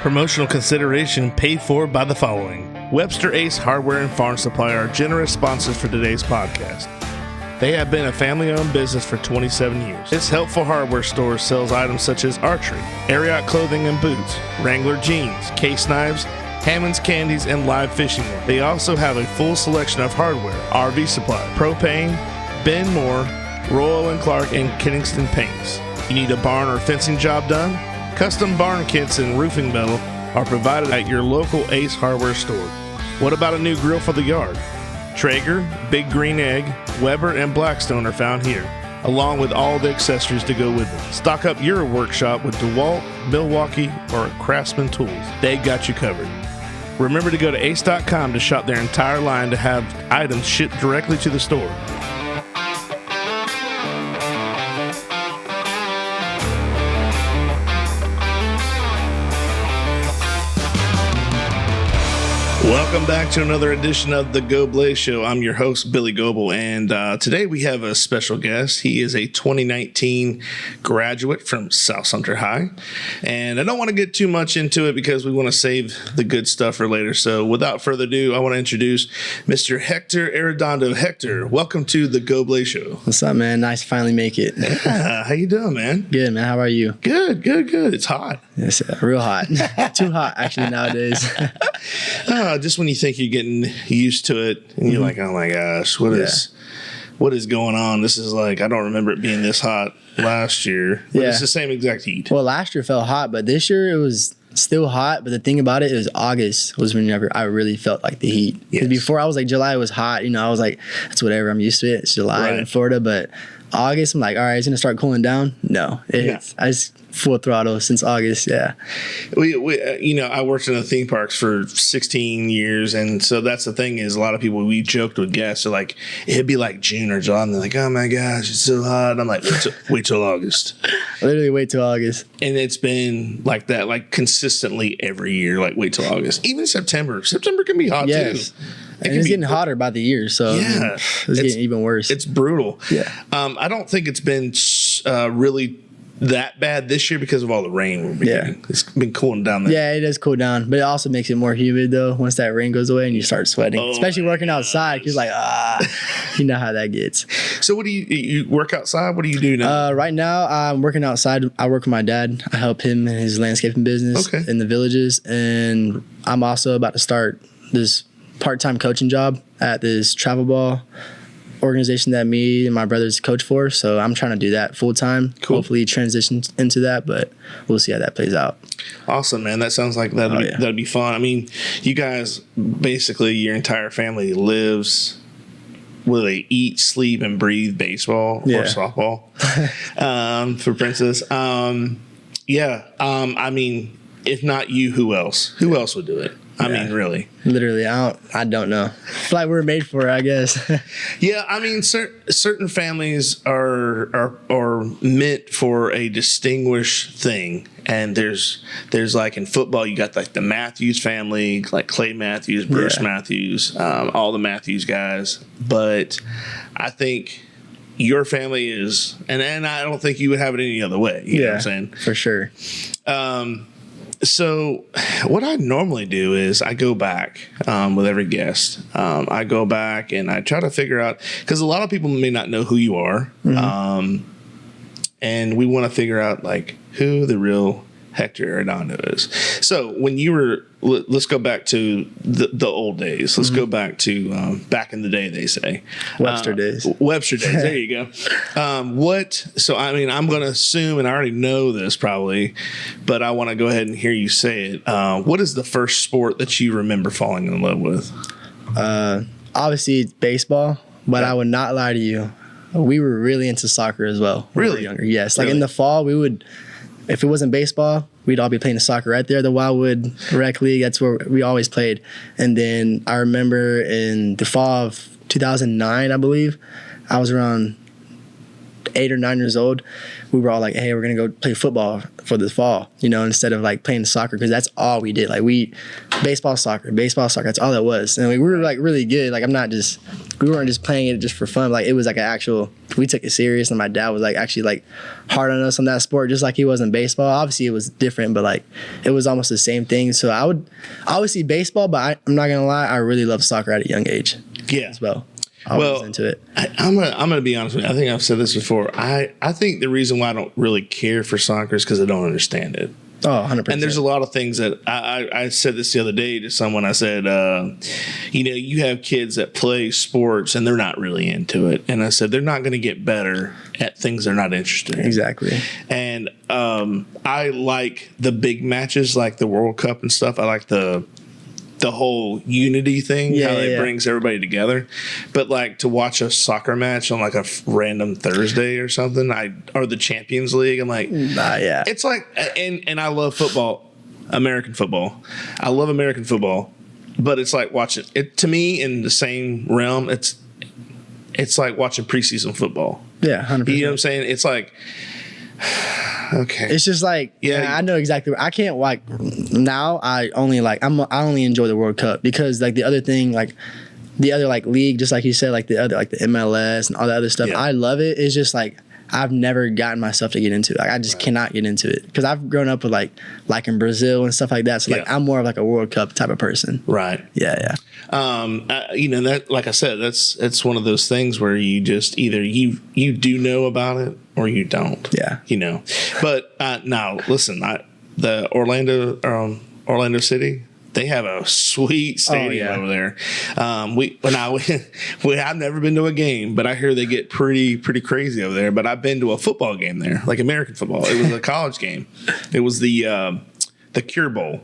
Promotional consideration paid for by the following. Webster Ace Hardware and Farm Supply are generous sponsors for today's podcast. They have been a family-owned business for 27 years. This helpful hardware store sells items such as archery, Ariat clothing and boots, Wrangler jeans, case knives, Hammond's candies, and live fishing wear. They also have a full selection of hardware, RV supply, propane, Ben Moore, Royal & Clark, and Kingston paints. You need a barn or fencing job done? Custom barn kits and roofing metal are provided at your local Ace Hardware store. What about a new grill for the yard? Traeger, Big Green Egg, Weber, and Blackstone are found here, along with all the accessories to go with them. Stock up your workshop with DeWalt, Milwaukee, or Craftsman tools. They got you covered. Remember to go to ace.com to shop their entire line to have items shipped directly to the store. Welcome back to another edition of the Goblay Show. I'm your host, Billy Goble, and today we have a special guest. He is a 2019 graduate from South Sumter High, and I don't want to get too much into it because we want to save the good stuff for later. So without further ado, I want to introduce Mr. Hector Arredondo. Hector, welcome to the Goblay Show. What's up, man? Nice to finally make it. Yeah, how you doing, man? Good, man. How are you? Good. It's hot. Yes, real hot. Too hot, actually, nowadays. Just when you think you're getting used to it, and you're like, oh my gosh, what is going on? This is like, I don't remember it being this hot last year. But it's the same exact heat. Well, last year felt hot, but this year it was still hot. But the thing about it is August was whenever I really felt like the heat. Because before I was like, July was hot. You know, I was like, that's whatever. I'm used to it. It's July in Florida. But August, I'm like, all right, it's going to start cooling down. No, I just full throttle since August. Yeah. We I worked in the theme parks for 16 years. And so that's the thing is a lot of people, we joked with guests, so like, it'd be like June or July. And they're like, oh my gosh, it's so hot. And I'm like, wait till August. Literally wait till August. And it's been like that, like consistently every year, like wait till August. Even September. September can be hot too. And it's getting hotter by the year, so it's getting even worse. It's brutal. Yeah. I don't think it's been really that bad this year because of all the rain we've been getting. It's been cooling down there. Yeah, it does cool down, but it also makes it more humid though once that rain goes away and you start sweating. Especially working outside, because like you know how that gets. So what do you work outside? What do you do now? Right now I'm working outside. I work with my dad. I help him in his landscaping business in the villages, and I'm also about to start this part-time coaching job at this travel ball organization that me and my brothers coach for. So I'm trying to do that full-time. Cool. Hopefully transition into that, but we'll see how that plays out. Awesome, man. That sounds like that'd be fun. I mean, you guys, basically your entire family lives, will they eat, sleep, and breathe baseball or softball for Princess? I mean, if not you, who else? Who else would do it? I mean, really. Literally, I don't know. It's like we're made for it, I guess. Yeah, I mean, certain families are meant for a distinguished thing. And there's like in football, you got like the Matthews family, like Clay Matthews, Bruce Matthews, all the Matthews guys. But I think your family is, and I don't think you would have it any other way. You know what I'm saying? For sure. So what I normally do is I go back with every guest. I go back and I try to figure out, because a lot of people may not know who you are. And we want to figure out like who the real Hector Arredondo is. So when you were, let's go back to the old days. Let's go back to back in the day, they say. Webster days. Webster days. There you go. So, I mean, I'm going to assume, and I already know this probably, but I want to go ahead and hear you say it. What is the first sport that you remember falling in love with? Obviously, it's baseball, but I would not lie to you. We were really into soccer as well. Really? We were younger. Yes. Like in the fall, we would, if it wasn't baseball, we'd all be playing soccer right there, the Wildwood Rec League. That's where we always played. And then I remember in the fall of 2009, I believe, I was around 8 or 9 years old, we were all like, hey, we're going to go play football for the fall, you know, instead of like playing soccer, because that's all we did. Like baseball, soccer, that's all it was. And we were like really good. Like we weren't just playing it just for fun. Like it was like we took it serious, and my dad was like actually like hard on us on that sport, just like he was in baseball. Obviously it was different, but like it was almost the same thing. So I would always see baseball, but I'm not going to lie, I really love soccer at a young age. Yeah. As well. I was into it. I'm gonna be honest with you. I think I've said this before. I think the reason why I don't really care for soccer is because I don't understand it. Oh, 100%. And there's a lot of things that I said this the other day to someone. I said, you know, you have kids that play sports and they're not really into it. And I said, they're not going to get better at things they're not interested in. Exactly. And I like the big matches like the World Cup and stuff. I like the whole unity thing, how it brings everybody together. But like to watch a soccer match on like a random Thursday or something, or the Champions League, I'm like, it's like, and I love football, American football. I love American football, but it's like watching it to me in the same realm. It's like watching preseason football. Yeah, 100%. You know what I'm saying? It's like, okay. It's just like, I know exactly. I can't like now. I only enjoy the World Cup because like the other thing, like the other like league, just like you said, like the other like the MLS and all that other stuff. Yeah. I love it. It's just like I've never gotten myself to get into it. Like I just cannot get into it because I've grown up with like in Brazil and stuff like that. So like I'm more of like a World Cup type of person. Right. Yeah. You know, that, like I said, it's one of those things where you just either you do know about it or you don't. Yeah. You know, but now listen, the Orlando City, they have a sweet stadium over there. I've never been to a game, but I hear they get pretty crazy over there. But I've been to a football game there, like American football. It was a college game. It was the Cure Bowl.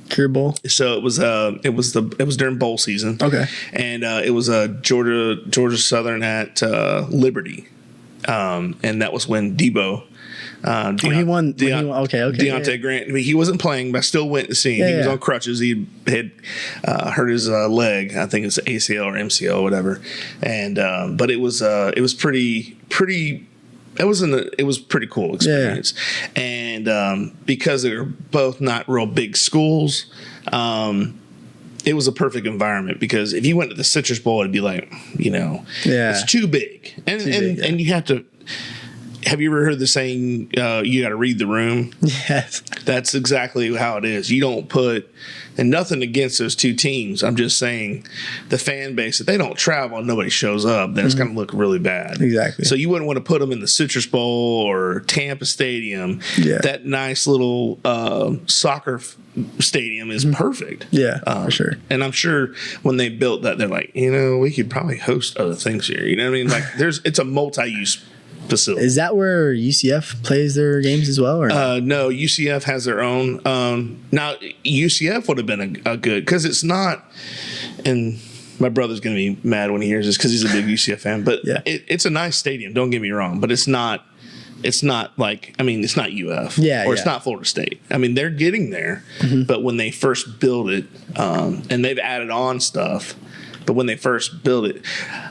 Cure Bowl. So it was during bowl season. Okay. And it was Georgia Southern at Liberty, and that was when Debo. He won. Okay. Deontay Grant. I mean, he wasn't playing, but I still went to see him. He was on crutches. He had hurt his leg. I think it's ACL or MCL or whatever. And but it was pretty. It was pretty cool experience. Yeah. And because they're both not real big schools, it was a perfect environment because if you went to the Citrus Bowl, it'd be like, you know, it's too big. And you have to. Have you ever heard the saying, you got to read the room? Yes. That's exactly how it is. You don't put, and nothing against those two teams. I'm just saying the fan base, if they don't travel and nobody shows up, then it's going to look really bad. Exactly. So you wouldn't want to put them in the Citrus Bowl or Tampa Stadium. Yeah. That nice little soccer stadium is perfect. Yeah, for sure. And I'm sure when they built that, they're like, you know, we could probably host other things here. You know what I mean? Like it's a multi-use facility. Is that where UCF plays their games as well? Or no, UCF has their own. Now, UCF would have been a good, because it's not, and my brother's going to be mad when he hears this because he's a big UCF fan, but it's a nice stadium, don't get me wrong, but it's not like, I mean, it's not UF or it's not Florida State. I mean, they're getting there, but when they first built it, and they've added on stuff, but when they first built it,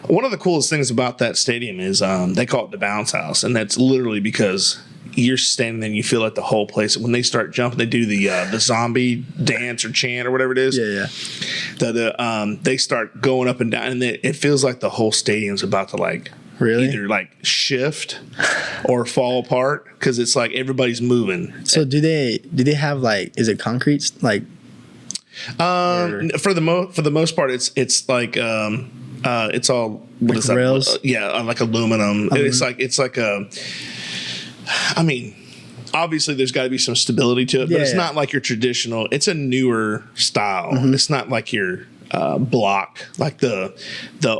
one of the coolest things about that stadium is they call it the bounce house, and that's literally because you're standing there and you feel like the whole place. When they start jumping, they do the zombie dance or chant or whatever it is. They start going up and down, and it feels like the whole stadium's about to like either like shift or fall apart because it's like everybody's moving. So do they have like, is it concrete like? For the most part, it's like it's all what is that? Rails? Like aluminum. It's like a. I mean, obviously there's got to be some stability to it, but it's not like your traditional. It's a newer style. It's not like your block, like the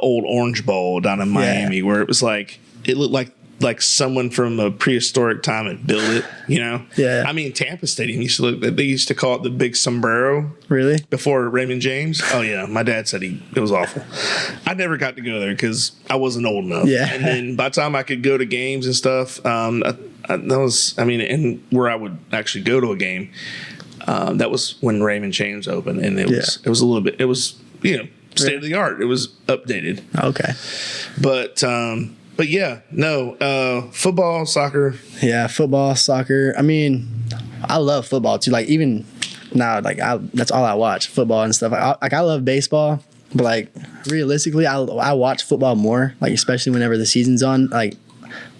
old Orange Bowl down in Miami, where it was like it looked like someone from a prehistoric time had built it, you know? Yeah. I mean, Tampa Stadium they used to call it the Big Sombrero. Really? Before Raymond James. Oh, yeah. My dad said it was awful. I never got to go there because I wasn't old enough. Yeah. And then by the time I could go to games and stuff, and where I would actually go to a game, that was when Raymond James opened. And it was a little bit, it was, you know, state of the art. It was updated. Okay. But, But yeah, no, football, soccer. Yeah, football, soccer. I mean, I love football too. Like even now, like that's all I watch, football and stuff. I love baseball, but like realistically, I watch football more. Like especially whenever the season's on.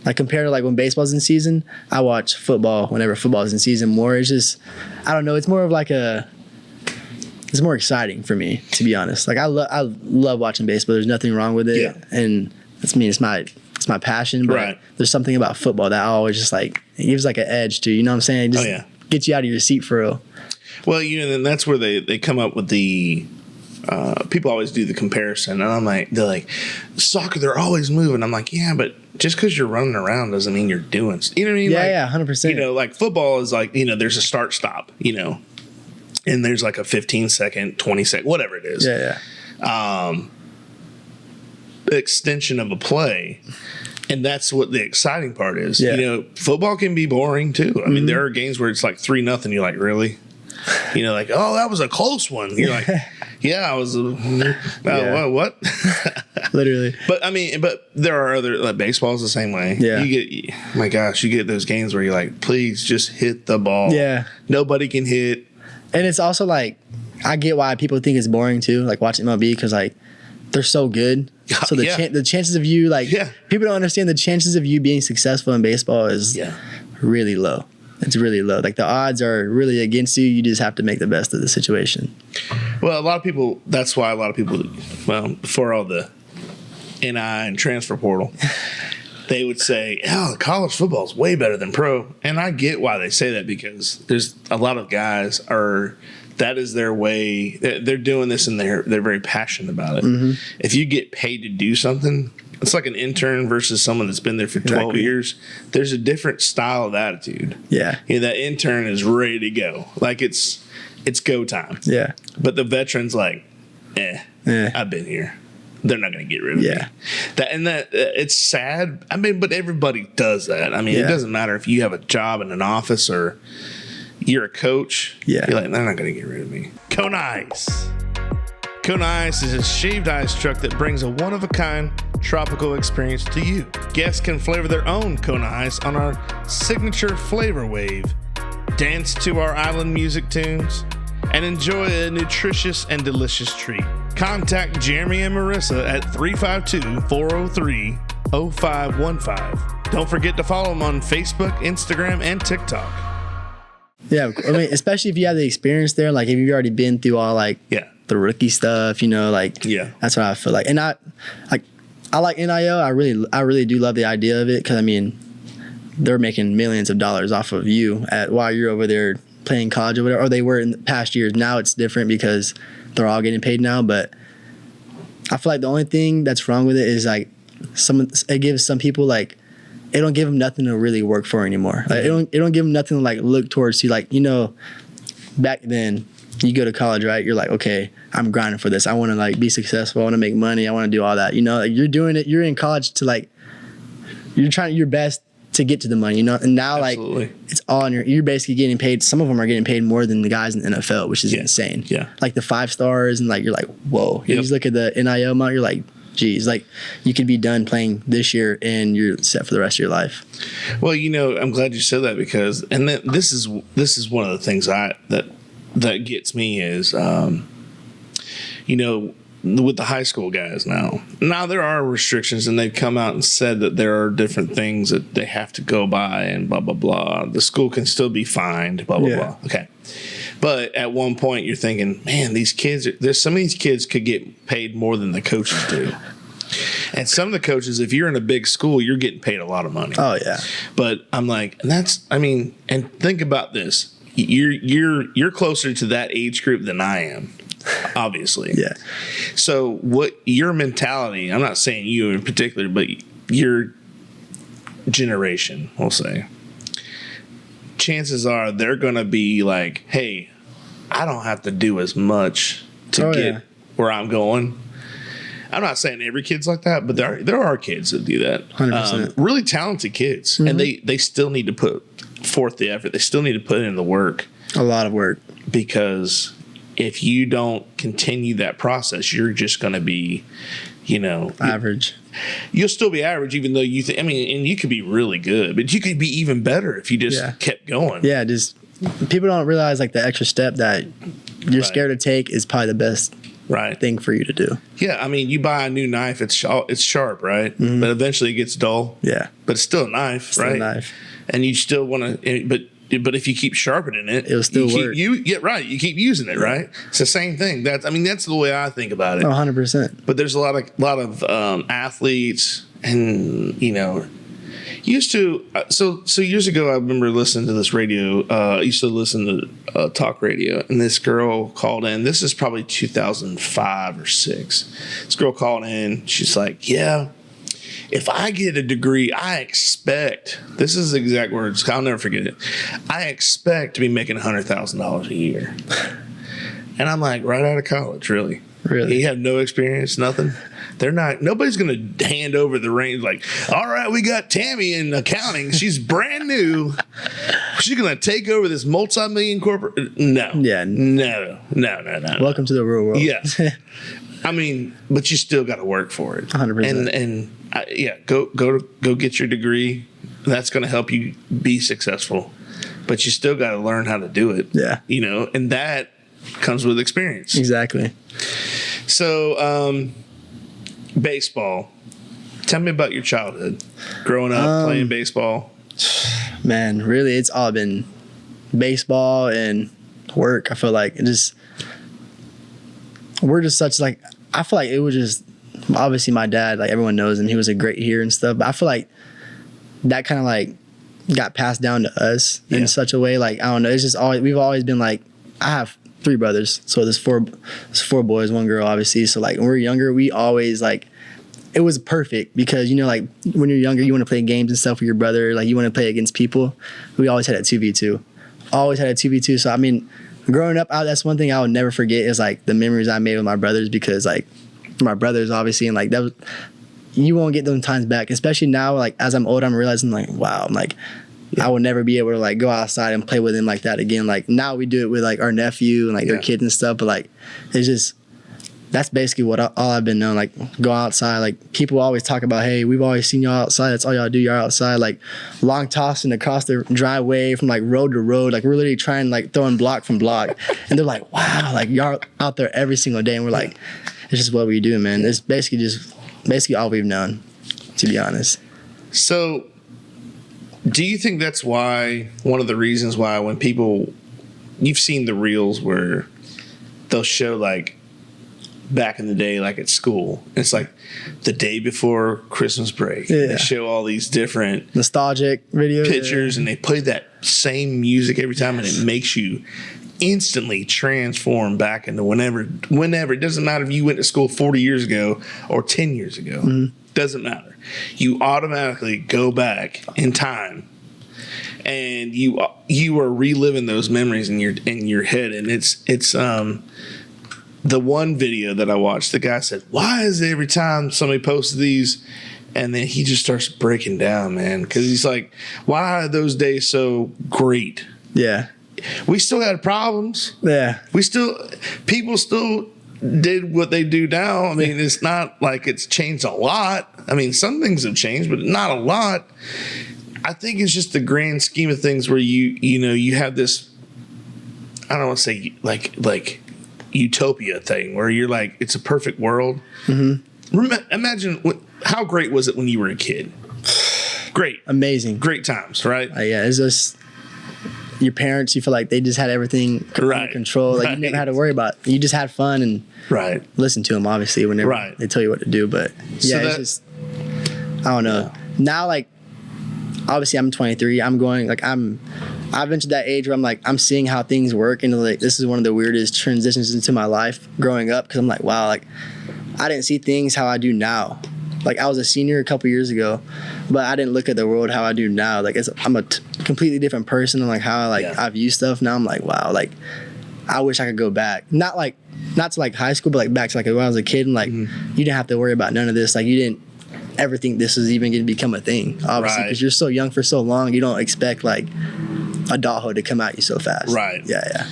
Like compared to like when baseball's in season, I watch football whenever football's in season more. It's just I don't know. It's more of like it's more exciting for me, to be honest. Like I love watching baseball. There's nothing wrong with it, and it's my passion. But there's something about football that I always just like it gives like an edge to. You know what I'm saying? It just gets you out of your seat for real. Well, and that's where they come up with the. People always do the comparison, and I'm like, they're like, soccer, they're always moving. I'm like, yeah, but just because you're running around doesn't mean you're doing. You know what I mean? Yeah, 100%. Like football is like, there's a start stop. And there's like a 15-second, 20-second, whatever it is. Yeah. Extension of a play. And that's what the exciting part is. Yeah. Football can be boring too. I mean, there are games where it's like 3-0. You're like, really? Like, oh, that was a close one. You're like, yeah, I was. What? Literally. But there are other like baseball's the same way. Yeah. You get those games where you're like, please just hit the ball. Yeah. Nobody can hit. And it's also like, I get why people think it's boring too, like watching MLB, because like they're so good. So the chances of you people don't understand the chances of you being successful in baseball is really low. It's really low. Like the odds are really against you. You just have to make the best of the situation. Well, that's why a lot of people, before all the NI and transfer portal, they would say, oh, college football is way better than pro. And I get why they say that, because there's a lot of guys that is their way. They're doing this and they're very passionate about it. Mm-hmm. If you get paid to do something, it's like an intern versus someone that's been there for 12 years. There's a different style of attitude. Yeah. That intern is ready to go. Like it's go time. Yeah. But the veteran's like, I've been here. They're not going to get rid of me. That it's sad. But everybody does that. It doesn't matter if you have a job in an office or you're a coach. Yeah. You're like, they're not going to get rid of me. Kona Ice. Kona Ice is a shaved ice truck that brings a one-of-a-kind tropical experience to you. Guests can flavor their own Kona Ice on our signature flavor wave, dance to our island music tunes, and enjoy a nutritious and delicious treat. Contact Jeremy and Marissa at 352-403-0515. Don't forget to follow them on Facebook, Instagram, and TikTok. Yeah, especially if you have the experience there, like if you've already been through all the rookie stuff, that's what I feel like. And I like NIL. I really do love the idea of it, because they're making millions of dollars off of you while you're over there playing college or whatever, or they were in the past years. Now it's different because they're all getting paid now. But I feel like the only thing that's wrong with it is like it gives some people like, it don't give them nothing to really work for anymore. Like, it don't give them nothing to like look towards to, like, back then you go to college, right? You're like, okay, I'm grinding for this. I want to like be successful. I want to make money. I want to do all that. Like you're doing it. You're in college to like, you're trying your best to get to the money, And now Absolutely. Like it's all on you're basically getting paid. Some of them are getting paid more than the guys in the NFL, which is insane. Yeah. Like the 5 stars, and like, you're like, whoa. You just look at the NIL amount, you're like, geez, like you could be done playing this year and you're set for the rest of your life. Well, I'm glad you said that, because, and then this is one of the things that gets me is, with the high school guys now there are restrictions, and they've come out and said that there are different things that they have to go by and blah, blah, blah. The school can still be fined, blah, blah, blah. Okay. But at one point you're thinking, man, some of these kids could get paid more than the coaches do. And some of the coaches, if you're in a big school, you're getting paid a lot of money. Oh yeah. But I'm like, and think about this. You're closer to that age group than I am, obviously. Yeah. So what your mentality, I'm not saying you in particular, but your generation, we'll say, chances are they're going to be like, hey, I don't have to do as much to get where I'm going. I'm not saying every kid's like that, but there are kids that do that. 100%. Really talented kids. Mm-hmm. And they still need to put forth the effort. They still need to put in the work. A lot of work. Because if you don't continue that process, you're just going to be average. You'll still be average, even though you think. I mean, and you could be really good, but you could be even better if you just kept going. Yeah, just people don't realize like the extra step that you're scared to take is probably the best thing for you to do. Yeah, I mean, you buy a new knife, it's sharp, right? Mm-hmm. But eventually it gets dull. Yeah, but it's still a knife, still right? A knife, and you still want to, but if you keep sharpening it, it'll still work. You keep using it, right? It's the same thing. That's the way I think about it. 100%. But there's a lot of athletes, and used to. So years ago, I remember listening to this radio. I used to listen to talk radio, and this girl called in. This is probably 2005 or 6. This girl called in. She's like, "Yeah, if I get a degree, I expect," this is the exact words, I'll never forget it, "I expect to be making $100,000 a year." And I'm like, right out of college, really? Really? You have no experience, nothing? Nobody's going to hand over the reins like, all right, we got Tammy in accounting. She's brand new. She's going to take over this multi-million corporate. No. Yeah. No. Welcome to the real world. Yeah. I mean, but you still got to work for it. 100%. And go get your degree. That's going to help you be successful. But you still got to learn how to do it. Yeah. And that comes with experience. Exactly. So, baseball. Tell me about your childhood. Growing up, playing baseball. Man, really, it's all been baseball and work. I feel like we're just such like, I feel like it was just, obviously my dad, like everyone knows him, he was a great hitter and stuff, but I feel like that kind of like got passed down to us in such a way, like, I don't know, it's just always, we've always been like, I have 3 brothers, so there's 4 boys, 1 girl, obviously, so like when we were younger, we always like, it was perfect because, like when you're younger, you want to play games and stuff with your brother, like you want to play against people. We always had a 2v2. So I mean, growing up, that's one thing I would never forget is like the memories I made with my brothers, because like my brothers obviously, and like that was, you won't get those times back, especially now. Like as I'm older, I'm realizing like, wow, I'm like, I will never be able to like go outside and play with them like that again. Like now we do it with like our nephew and like their kids and stuff, but like it's just, that's basically what all I've been known. Like go outside. Like people always talk about, hey, we've always seen y'all outside. That's all y'all do. You're outside, like long tossing across the driveway from like road to road. Like we're literally trying like throwing block from block. And they're like, wow, like y'all out there every single day. And we're like, it's just what we do, man. It's basically all we've known, to be honest. So do you think that's why, one of the reasons why when people, you've seen the reels where they'll show like, back in the day, like at school, it's like the day before Christmas break. They show all these different nostalgic videos, pictures, and they play that same music every time, and it makes you instantly transform back into whenever. It doesn't matter if you went to school 40 years ago or 10 years ago. Mm-hmm. Doesn't matter. You automatically go back in time, and you are reliving those memories in your head, and it's the one video that I watched, the guy said, why is it every time somebody posts these, and then he just starts breaking down, man, because he's like, why are those days so great? Yeah. We still had problems. Yeah. People still did what they do now. I mean, it's not like it's changed a lot. I mean, some things have changed, but not a lot. I think it's just the grand scheme of things where you have this, I don't want to say like utopia thing where you're like, it's a perfect world. Mm-hmm. Imagine how great was it when you were a kid? Great. Amazing. Great times, right? Yeah, it's just your parents, you feel like they just had everything under control. Like you never had to worry about it. You just had fun and listen to them, obviously, whenever they tell you what to do. But yeah, it's just, I don't know. Yeah. Now, like, obviously I'm 23. I'm going, like, I've been to that age where I'm like, I'm seeing how things work, and like this is one of the weirdest transitions into my life growing up, because I'm like, wow, like I didn't see things how I do now. Like I was a senior a couple years ago, but I didn't look at the world how I do now. Like I'm a completely different person, and like how I view stuff now. I'm like, wow, like I wish I could go back. Not to like high school, but like back to like when I was a kid, and like you didn't have to worry about none of this. Like you didn't ever think this is even going to become a thing, obviously, because you're so young for so long. You don't expect like adulthood to come at you so fast. Right. Yeah.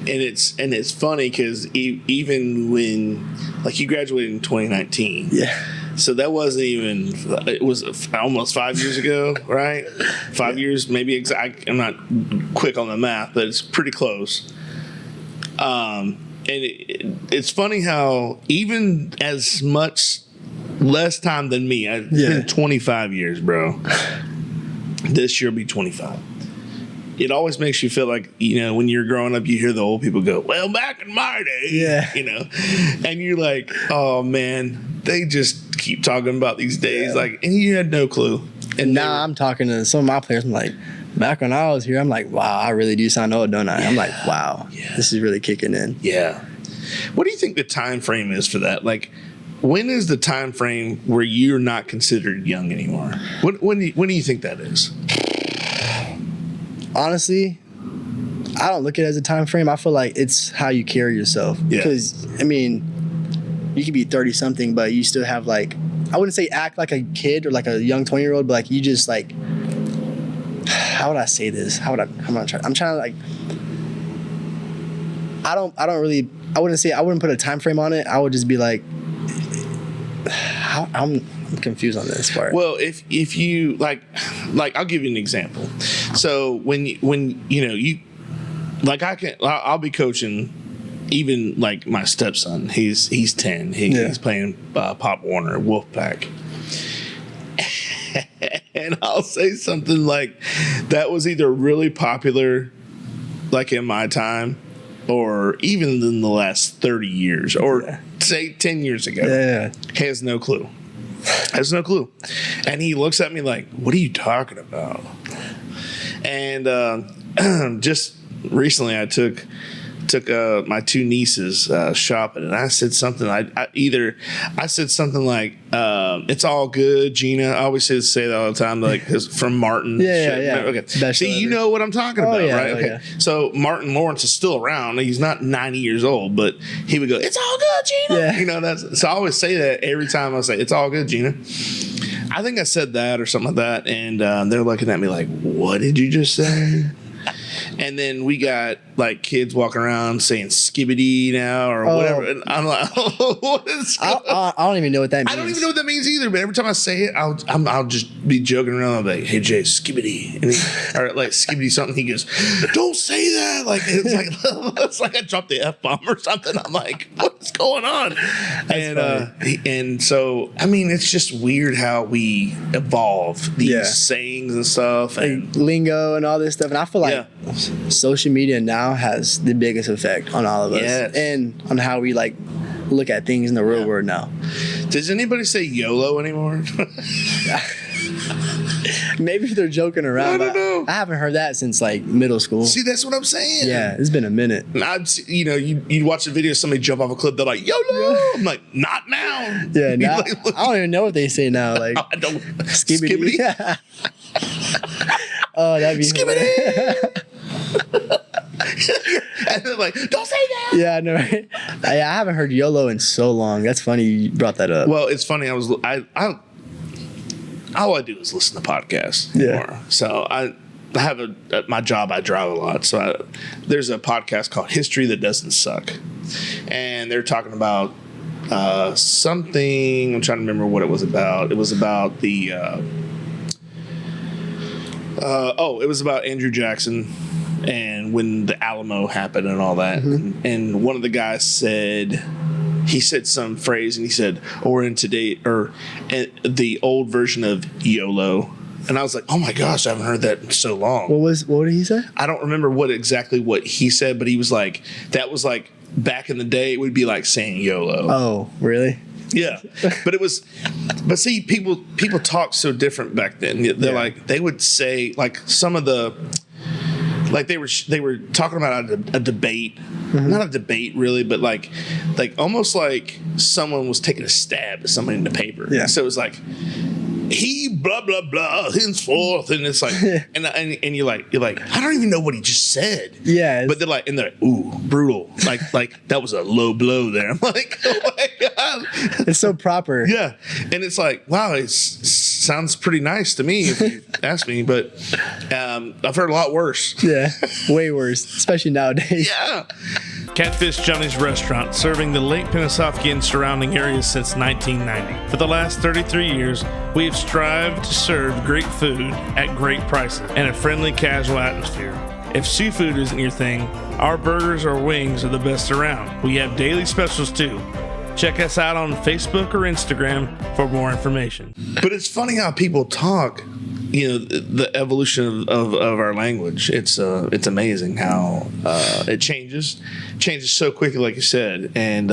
And it's funny because even when like you graduated in 2019. Yeah. So that wasn't even, it was almost 5 years ago, right? 5 years, maybe. I'm not quick on the math, but it's pretty close. And it's funny how even as much less time than me, it's been 25 years, bro. This year will be 25. It always makes you feel like, when you're growing up, you hear the old people go, well, back in my day, and you're like, oh man, they just keep talking about these days. And you had no clue. And now I'm talking to some of my players. I'm like, back when I was here, I'm like, wow, I really do sound old, don't I? I'm like, wow, this is really kicking in. Yeah. What do you think the time frame is for that? Like, when is the time frame where you're not considered young anymore? When do you think that is? Honestly, I don't look at it as a time frame. I feel like it's how you carry yourself. Because, I mean, you could be 30-something, but you still have, like, I wouldn't say act like a kid or like a young 20-year-old, but, like, you just, like, how would I say this? I'm trying to, like, I wouldn't put a time frame on it. I would just be like, I'm confused on this part. Well, if you like I'll give you an example. So when you like I'll be coaching even like my stepson. He's 10. He's playing Pop Warner Wolfpack. And I'll say something like that was either really popular like in my time or even in the last 30 years or say 10 years ago. He has no clue. And he looks at me like, what are you talking about? And just recently I took my two nieces shopping, and I said something. I said something like, "It's all good, Gina." I always say that all the time, like from Martin. Okay. See, you know what I'm talking about, right? Okay. So Martin Lawrence is still around. He's not 90 years old, but he would go, "It's all good, Gina." So I always say that every time I say, "It's all good, Gina." I think I said that or something like that, and they're looking at me like, "What did you just say?" And then we got like kids walking around saying skibbity now or whatever. And I'm like, what is I don't even know what that means. I don't even know what that means either. But every time I say it, I'll just be joking around. I'll be like, hey, Jay, skibbity. And or like skibbity something. He goes, don't say that. Like, it's like I dropped the F-bomb or something. I'm like, what's going on? And so, I mean, it's just weird how we evolve these sayings and stuff. And like lingo and all this stuff. And I feel like social media now has the biggest effect on all of us and on how we like look at things in the real world now. Does anybody say YOLO anymore? Maybe they're joking around. I don't know. I haven't heard that since like middle school. See, that's what I'm saying. Yeah, it's been a minute. You'd watch a video of somebody jump off a cliff, they're like, YOLO! I'm like, not now. Yeah, now, I don't even know what they say now. Like, I don't. Skibbity. Oh, that'd be skibbity. And they're like, don't say that. Yeah, I know, right? I haven't heard YOLO in so long. That's funny you brought that up. Well, it's funny. All I do is listen to podcasts more. So I have at my job, I drive a lot. So there's a podcast called History That Doesn't Suck. And they're talking about something. I'm trying to remember what it was about. It was about the it was about Andrew Jackson and when the Alamo happened and all that. Mm-hmm. And one of the guys said some phrase, and he said, or in today, or the old version of YOLO. And I was like, oh my gosh, I haven't heard that in so long. What did he say? I don't remember exactly what he said, but he was like, that was like back in the day, it would be like saying YOLO. Oh, really? Yeah, but see, people talk so different back then. They're like, they would say like some of the, like they were talking about a debate, not a debate really, but like almost like someone was taking a stab at somebody in the paper. Yeah. So it was like he blah blah blah henceforth, and it's like, and you're like, I don't even know what he just said. Yeah, but they're like, ooh, brutal, like that was a low blow there. I'm like, oh my god, it's so proper. Yeah, and it's like, wow, it sounds pretty nice to me if you ask me, but I've heard a lot worse. Yeah, way worse, especially nowadays. Yeah. Catfish Johnny's Restaurant, serving the Lake Pennsauken and surrounding areas since 1990. For the last 33 years, we have strived to serve great food at great prices and a friendly, casual atmosphere. If seafood isn't your thing, our burgers or wings are the best around. We have daily specials too. Check us out on Facebook or Instagram for more information. But it's funny how people talk. The evolution of our language. It's amazing how it changes so quickly, like you said. And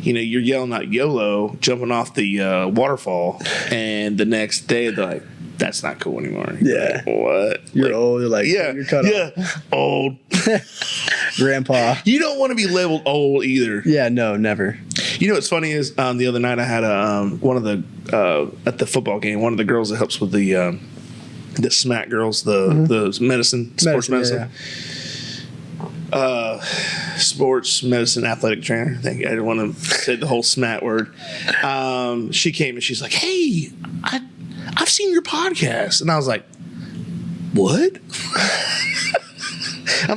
you're yelling out YOLO, jumping off the waterfall, and the next day they're like, that's not cool anymore. Yeah. Like, what? You're old. You're like, yeah, you're cut off. Old. Grandpa. You don't want to be labeled old either. Yeah, no, never. What's funny is the other night I had one of the at the football game, one of the girls that helps with the SMAC girls, the medicine, sports medicine. Yeah. Sports medicine athletic trainer. I think I didn't want to say the whole SMAT word. She came and she's like, "Hey, I've seen your podcast," and I was like, "What?" I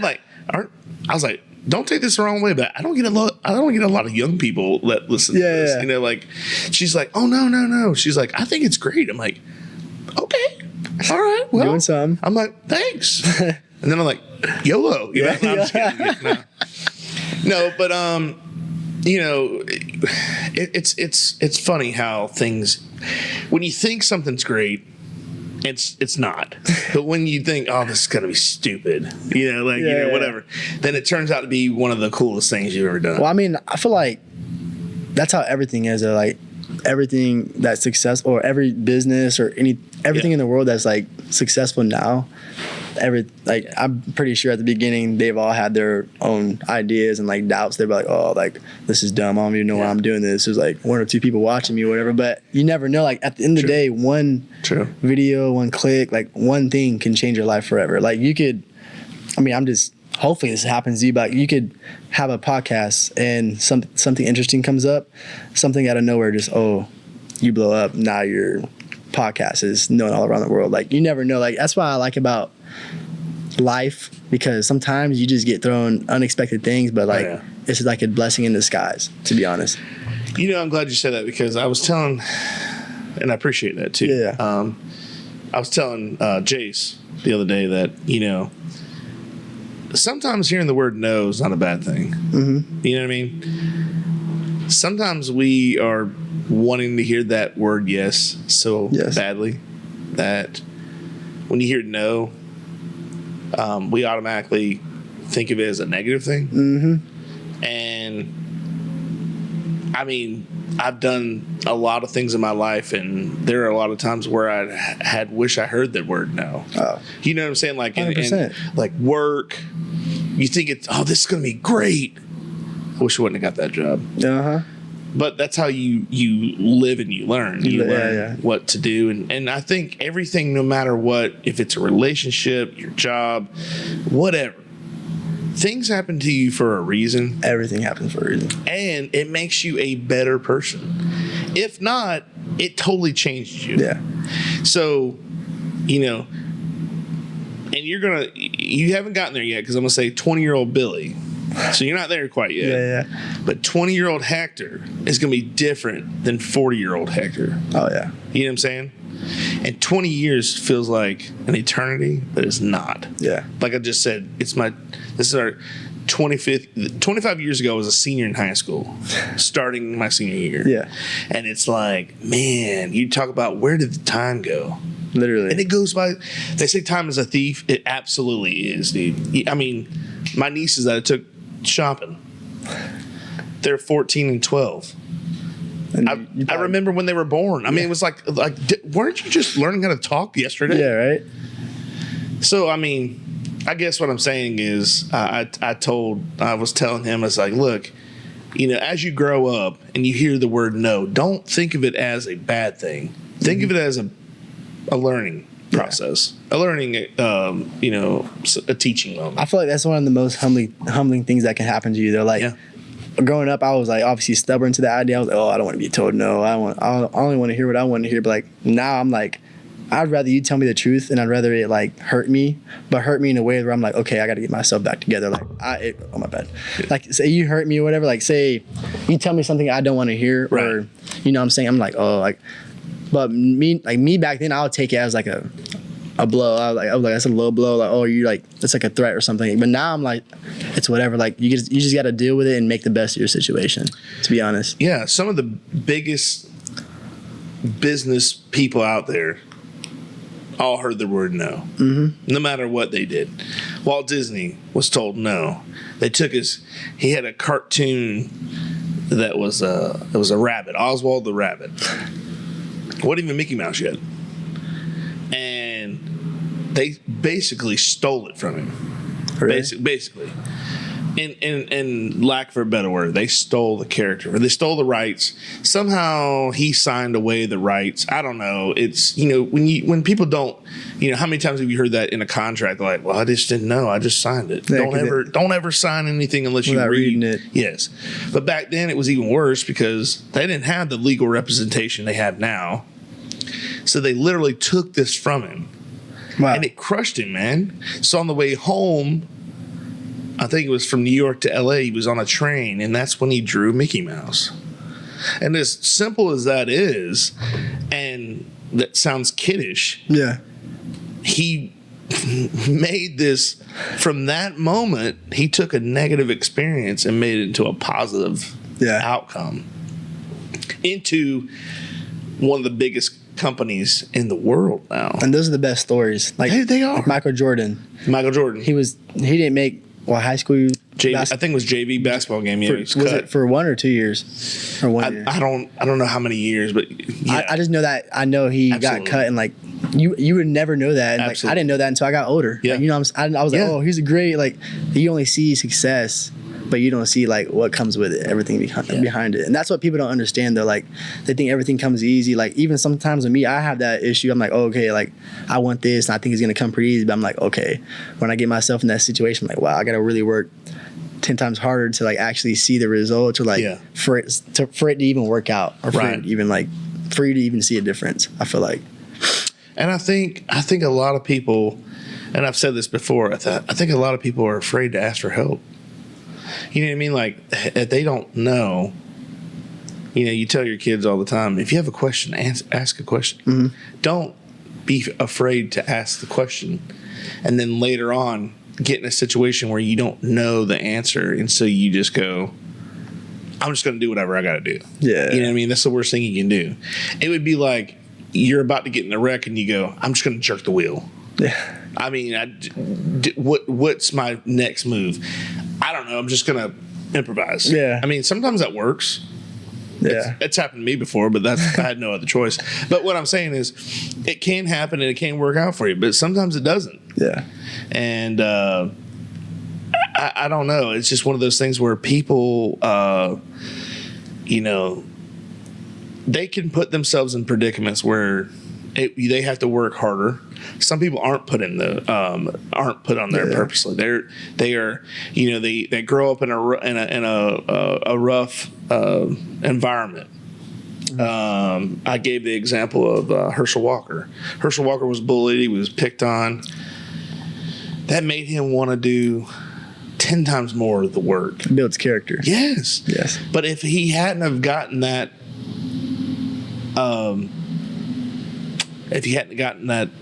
was like, don't take this the wrong way, but I don't get a lot of young people that listen to this. Yeah. She's like, "Oh no." She's like, "I think it's great." I'm like, "Okay, all right, well." Doing some. I'm like, "Thanks." And then I'm like, YOLO. No, I'm just kidding. No, but it's funny how things, when you think something's great, it's not. But when you think, oh, this is gonna be stupid, whatever, then it turns out to be one of the coolest things you've ever done. Well, I mean, I feel like that's how everything is. Like everything that's successful, or every business, or everything in the world that's like successful now. I'm pretty sure at the beginning they've all had their own ideas and like doubts. They're like, "Oh, like this is dumb. I don't even know why I'm doing this." There's like one or two people watching me or whatever. But you never know. Like at the end of the day, one video, one click, like one thing can change your life forever. Like you could, hopefully this happens to you, but you could have a podcast and something interesting comes up, something out of nowhere, just you blow up. Now your podcast is known all around the world. Like you never know. Like that's what I like about life, because sometimes you just get thrown unexpected things, but it's like a blessing in disguise, to be honest. I'm glad you said that, because I was telling, and I appreciate that too. Yeah. I was telling Jace the other day that sometimes hearing the word no is not a bad thing. Mm-hmm. You know what I mean? Sometimes we are wanting to hear that word yes badly that when you hear no, we automatically think of it as a negative thing. Mm-hmm. And I've done a lot of things in my life, and there are a lot of times where I wish I heard that word no. Oh. You know what I'm saying? Like, 100%. and like work, you think this is going to be great. I wish I wouldn't have got that job. Uh-huh. But that's how you live and you learn. You learn what to do. And I think everything, no matter what, if it's a relationship, your job, whatever, things happen to you for a reason. Everything happens for a reason. And it makes you a better person. If not, it totally changes you. Yeah. So, and you haven't gotten there yet, because I'm going to say 20-year-old Billy. So you're not there quite yet. Yeah. But 20-year-old Hector is going to be different than 40-year-old Hector. Oh, yeah. You know what I'm saying? And 20 years feels like an eternity, but it's not. Yeah. Like I just said, this is our 25 years ago, I was a senior in high school, starting my senior year. Yeah. And it's like, man, you talk about where did the time go? Literally. And it goes by, they say time is a thief. It absolutely is, dude. My nieces that I took shopping, they're 14 and 12. And I remember when they were born. I mean, it was like, weren't you just learning how to talk yesterday? Yeah, right. So, I guess what I'm saying is, I was telling him, I was like, look, as you grow up and you hear the word no, don't think of it as a bad thing. Think of it as a learning process, a learning, a teaching moment. I feel like that's one of the most humbling things that can happen to you. They're like, growing up, I was like obviously stubborn to the idea. I was like, oh, I don't want to be told no. I only want to hear what I want to hear. But like now, I'm like, I'd rather you tell me the truth, and I'd rather it like hurt me, but hurt me in a way where I'm like, okay, I got to get myself back together. Like, oh my bad. Like, say you hurt me or whatever. Like, say you tell me something I don't want to hear, or you know what I'm saying. I'm like, oh, like, but me back then, I would take it as like a blow. I was like, that's a low blow. Like, oh, you like, that's like a threat or something. But now I'm like, it's whatever. Like, you just got to deal with it and make the best of your situation. To be honest. Yeah, some of the biggest business people out there all heard the word no, no matter what they did. Walt Disney was told no. They took he had a cartoon that was it was a rabbit, Oswald the Rabbit. Wasn't even Mickey Mouse yet. And they basically stole it from him. Really? Basically. In lack for a better word, they stole the character, or they stole the rights. Somehow he signed away the rights. I don't know. It's, when people don't, how many times have you heard that in a contract? They're like, well, I just didn't know. I just signed it. Yeah, don't ever sign anything unless you reading it. Yes. But back then it was even worse because they didn't have the legal representation they have now. So they literally took this from him. Wow. And it crushed him, man. So on the way home, I think it was from New York to L.A., he was on a train, and that's when he drew Mickey Mouse. And as simple as that is, and that sounds kiddish, he made this, from that moment, he took a negative experience and made it into a positive outcome. Into one of the biggest companies in the world now. And those are the best stories. Like, they are. Like Michael Jordan. He didn't make high school. I think it was JV basketball game. Yeah, was it for 1 or 2 years? Or 1 year? I don't know how many years, but I just know that he got cut, and like you would never know that. And like I didn't know that until I got older. Yeah. Like, I was like, oh, he's a great, like, you only see success, but you don't see like what comes with it, everything behind it. And that's what people don't understand. They're like, they think everything comes easy. Like, even sometimes with me, I have that issue. I'm like, oh, okay, like I want this and I think it's going to come pretty easy. But I'm like, okay, when I get myself in that situation, I'm like, wow, I got to really work 10 times harder to like actually see the results, or like for it to even work out, or for it even like for you to even see a difference, I feel like. And I think a lot of people, and I've said this before, I think a lot of people are afraid to ask for help. You know what I mean? Like, if they don't know, you tell your kids all the time, if you have a question, ask a question. Mm-hmm. Don't be afraid to ask the question. And then later on, get in a situation where you don't know the answer, and so you just go, I'm just going to do whatever I got to do. Yeah. You know what I mean? That's the worst thing you can do. It would be like you're about to get in a wreck, and you go, I'm just going to jerk the wheel. Yeah. I mean, what's my next move? I don't know. I'm just going to improvise. Yeah. I mean, sometimes that works. Yeah. It's happened to me before, but I had no other choice. But what I'm saying is, it can happen and it can work out for you, but sometimes it doesn't. Yeah. And I don't know. It's just one of those things where people, they can put themselves in predicaments where they have to work harder. Some people aren't put on there purposely. They are they grow up in a rough environment. I gave the example of Herschel Walker. Herschel Walker was bullied. He was picked on. That made him want to do 10 times more of the work. It builds character. Yes. But if he hadn't have gotten that,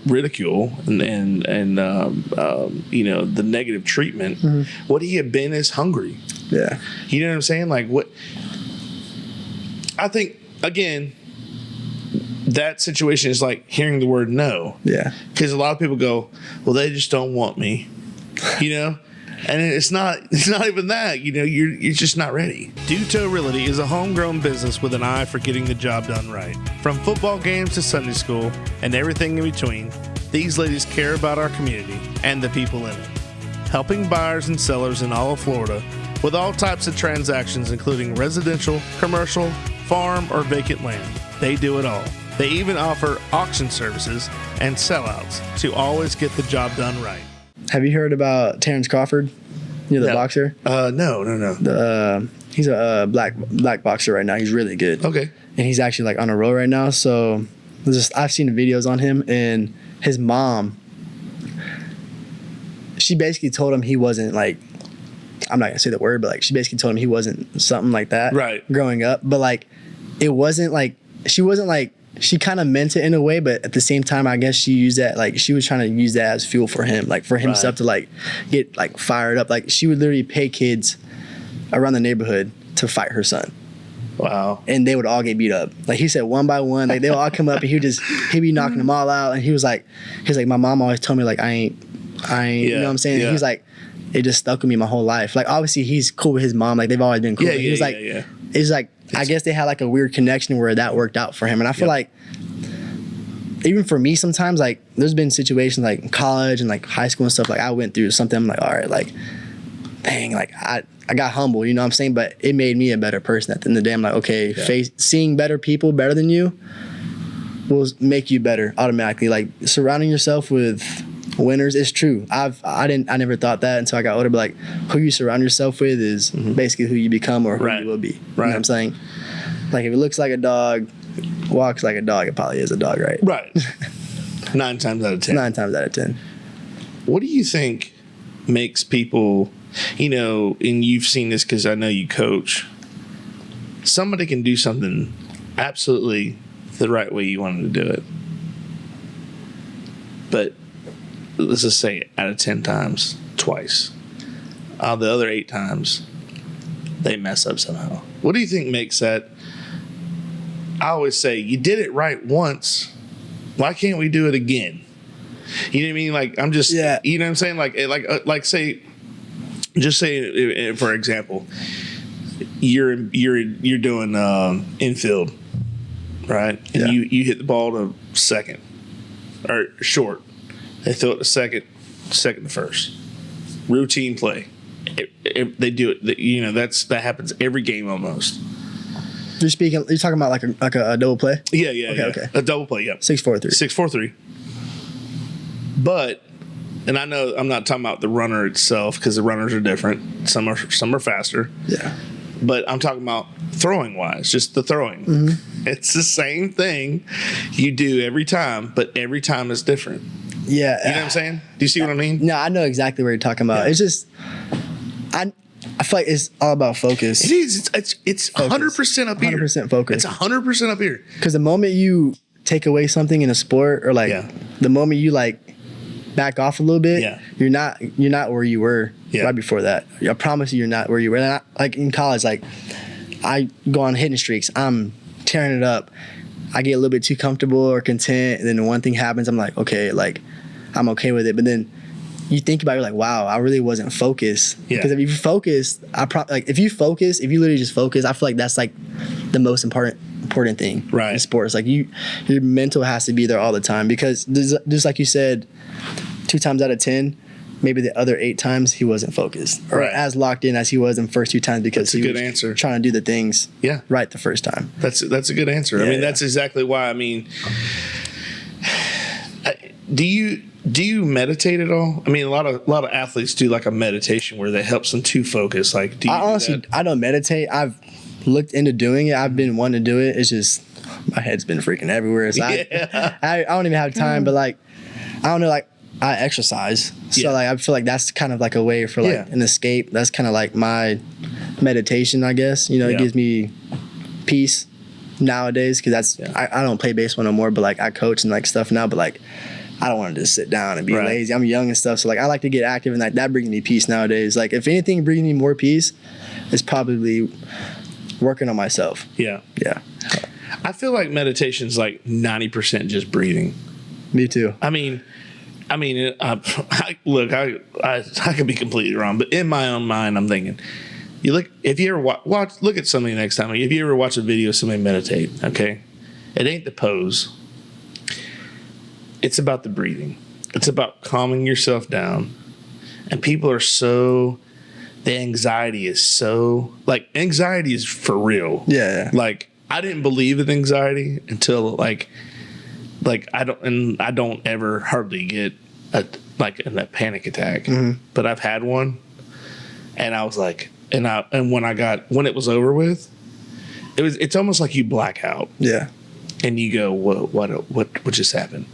ridicule and the negative treatment, what he had been is hungry. Yeah. You know what I'm saying? Like, what I think, again, that situation is like hearing the word no. Yeah. Because a lot of people go, well, they just don't want me, And it's not even that, you're just not ready. Duto Realty is a homegrown business with an eye for getting the job done right. From football games to Sunday school and everything in between, these ladies care about our community and the people in it. Helping buyers and sellers in all of Florida with all types of transactions, including residential, commercial, farm, or vacant land. They do it all. They even offer auction services and sellouts to always get the job done right. Have you heard about Terrence Crawford? You know, the boxer? No. He's a black boxer right now. He's really good. Okay. And he's actually like on a roll right now. So I've seen the videos on him, and his mom, she basically told him he wasn't like, I'm not gonna say the word, but like she basically told him he wasn't something like that growing up. But like it wasn't like she kind of meant it in a way, but at the same time I guess she used that, like she was trying to use that as fuel for him, like for himself to like get like fired up. Like she would literally pay kids around the neighborhood to fight her son. Wow. And they would all get beat up. Like he said, one by one, like they would all come up and he'd be knocking them all out. And he was like, my mom always told me like I ain't you know what I'm saying? Yeah. He's like, it just stuck with me my whole life. Like obviously he's cool with his mom, like they've always been cool. He was like, it's like I guess they had like a weird connection where that worked out for him. And I feel like even for me sometimes, like there's been situations like in college and like high school and stuff, like I went through something, I'm like, all right, like dang, like I got humble, you know what I'm saying? But it made me a better person at the end of the day. I'm like, okay, seeing better people better than you will make you better automatically. Like surrounding yourself with winners is true. I never thought that until I got older, but like who you surround yourself with is basically who you become or who you will be. You know what I'm saying? Like if it looks like a dog, walks like a dog, it probably is a dog, right? Right. 9 times out of 10. 9 times out of 10. What do you think makes people, you know, and you've seen this because I know you coach, somebody can do something absolutely the right way you want them to do it, but let's just say out of 10 times, twice. The other 8 times, they mess up somehow. What do you think makes that? I always say, you did it right once. Why can't we do it again? You know what I mean? Like, I'm just, you know what I'm saying? Like say, just say, for example, you're doing infield, right? And you hit the ball to second or short. They throw it to second to first. Routine play. They do it. You know, that happens every game almost. You're talking about like a double play? Yeah. Okay. A double play, yeah. 6-4-3. 6-4-3. But, and I know I'm not talking about the runner itself because the runners are different. Some are faster. Yeah. But I'm talking about throwing wise, just the throwing. Mm-hmm. It's the same thing you do every time, but every time is different. Yeah. You know what I'm saying? Do you see what I mean? No, I know exactly what you're talking about. Yeah. It's just, I feel like it's all about focus. It is. It's 100% up here. 100% focus. It's 100% up here. Because the moment you take away something in a sport, or like the moment you like back off a little bit, you're not where you were right before that. I promise you're not where you were. And like in college, like I go on hitting streaks. I'm tearing it up. I get a little bit too comfortable or content, and then one thing happens. I'm like, okay, like I'm okay with it. But then you think about it, you're like, wow, I really wasn't focused. Yeah. Because if you focus, if you literally just focus, I feel like that's like the most important thing in sports. Like your mental has to be there all the time, because just like you said, 2 times out of 10, maybe the other 8 times he wasn't focused or as locked in as he was in the first 2 times, because he was trying to do the things right the first time. That's a good answer. Yeah, I mean, that's exactly why. I mean, do you meditate at all? I mean, a lot of athletes do like a meditation where that helps them to focus. Like, do you honestly, I don't meditate. I've looked into doing it. I've been wanting to do it. It's just my head's been freaking everywhere. So I don't even have time. But like, I don't know. Like, I exercise, so like I feel like that's kind of like a way for like an escape. That's kind of like my meditation, I guess. You know, it gives me peace nowadays, because that's I don't play baseball no more, but like I coach and like stuff now. But like, I don't want to just sit down and be lazy. I'm young and stuff, so like I like to get active, and like that brings me peace nowadays. Like if anything brings me more peace, it's probably working on myself. Yeah. I feel like meditation's like 90% just breathing. Me too. I mean, look, I could be completely wrong, but in my own mind, I'm thinking, if you ever look at somebody next time. If you ever watch a video of somebody meditate, okay, it ain't the pose. It's about the breathing. It's about calming yourself down. And people are the anxiety is anxiety is for real. Yeah. Like, I didn't believe in anxiety until like like I don't ever hardly get a panic attack, but I've had one, and I was like, when it was over with, it's almost like you black out, and you go, what just happened?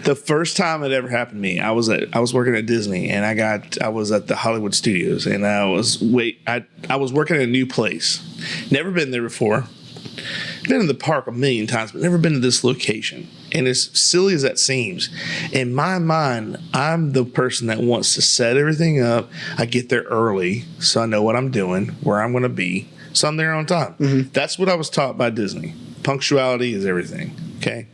The first time it ever happened to me, I was working at Disney, and I was at the Hollywood Studios, and I was working at a new place. Never been there before. Been in the park a million times, but never been to this location. And as silly as that seems, in my mind, I'm the person that wants to set everything up. I get there early, so I know what I'm doing, where I'm going to be, so I'm there on time. That's what I was taught by Disney. Punctuality is everything. Okay,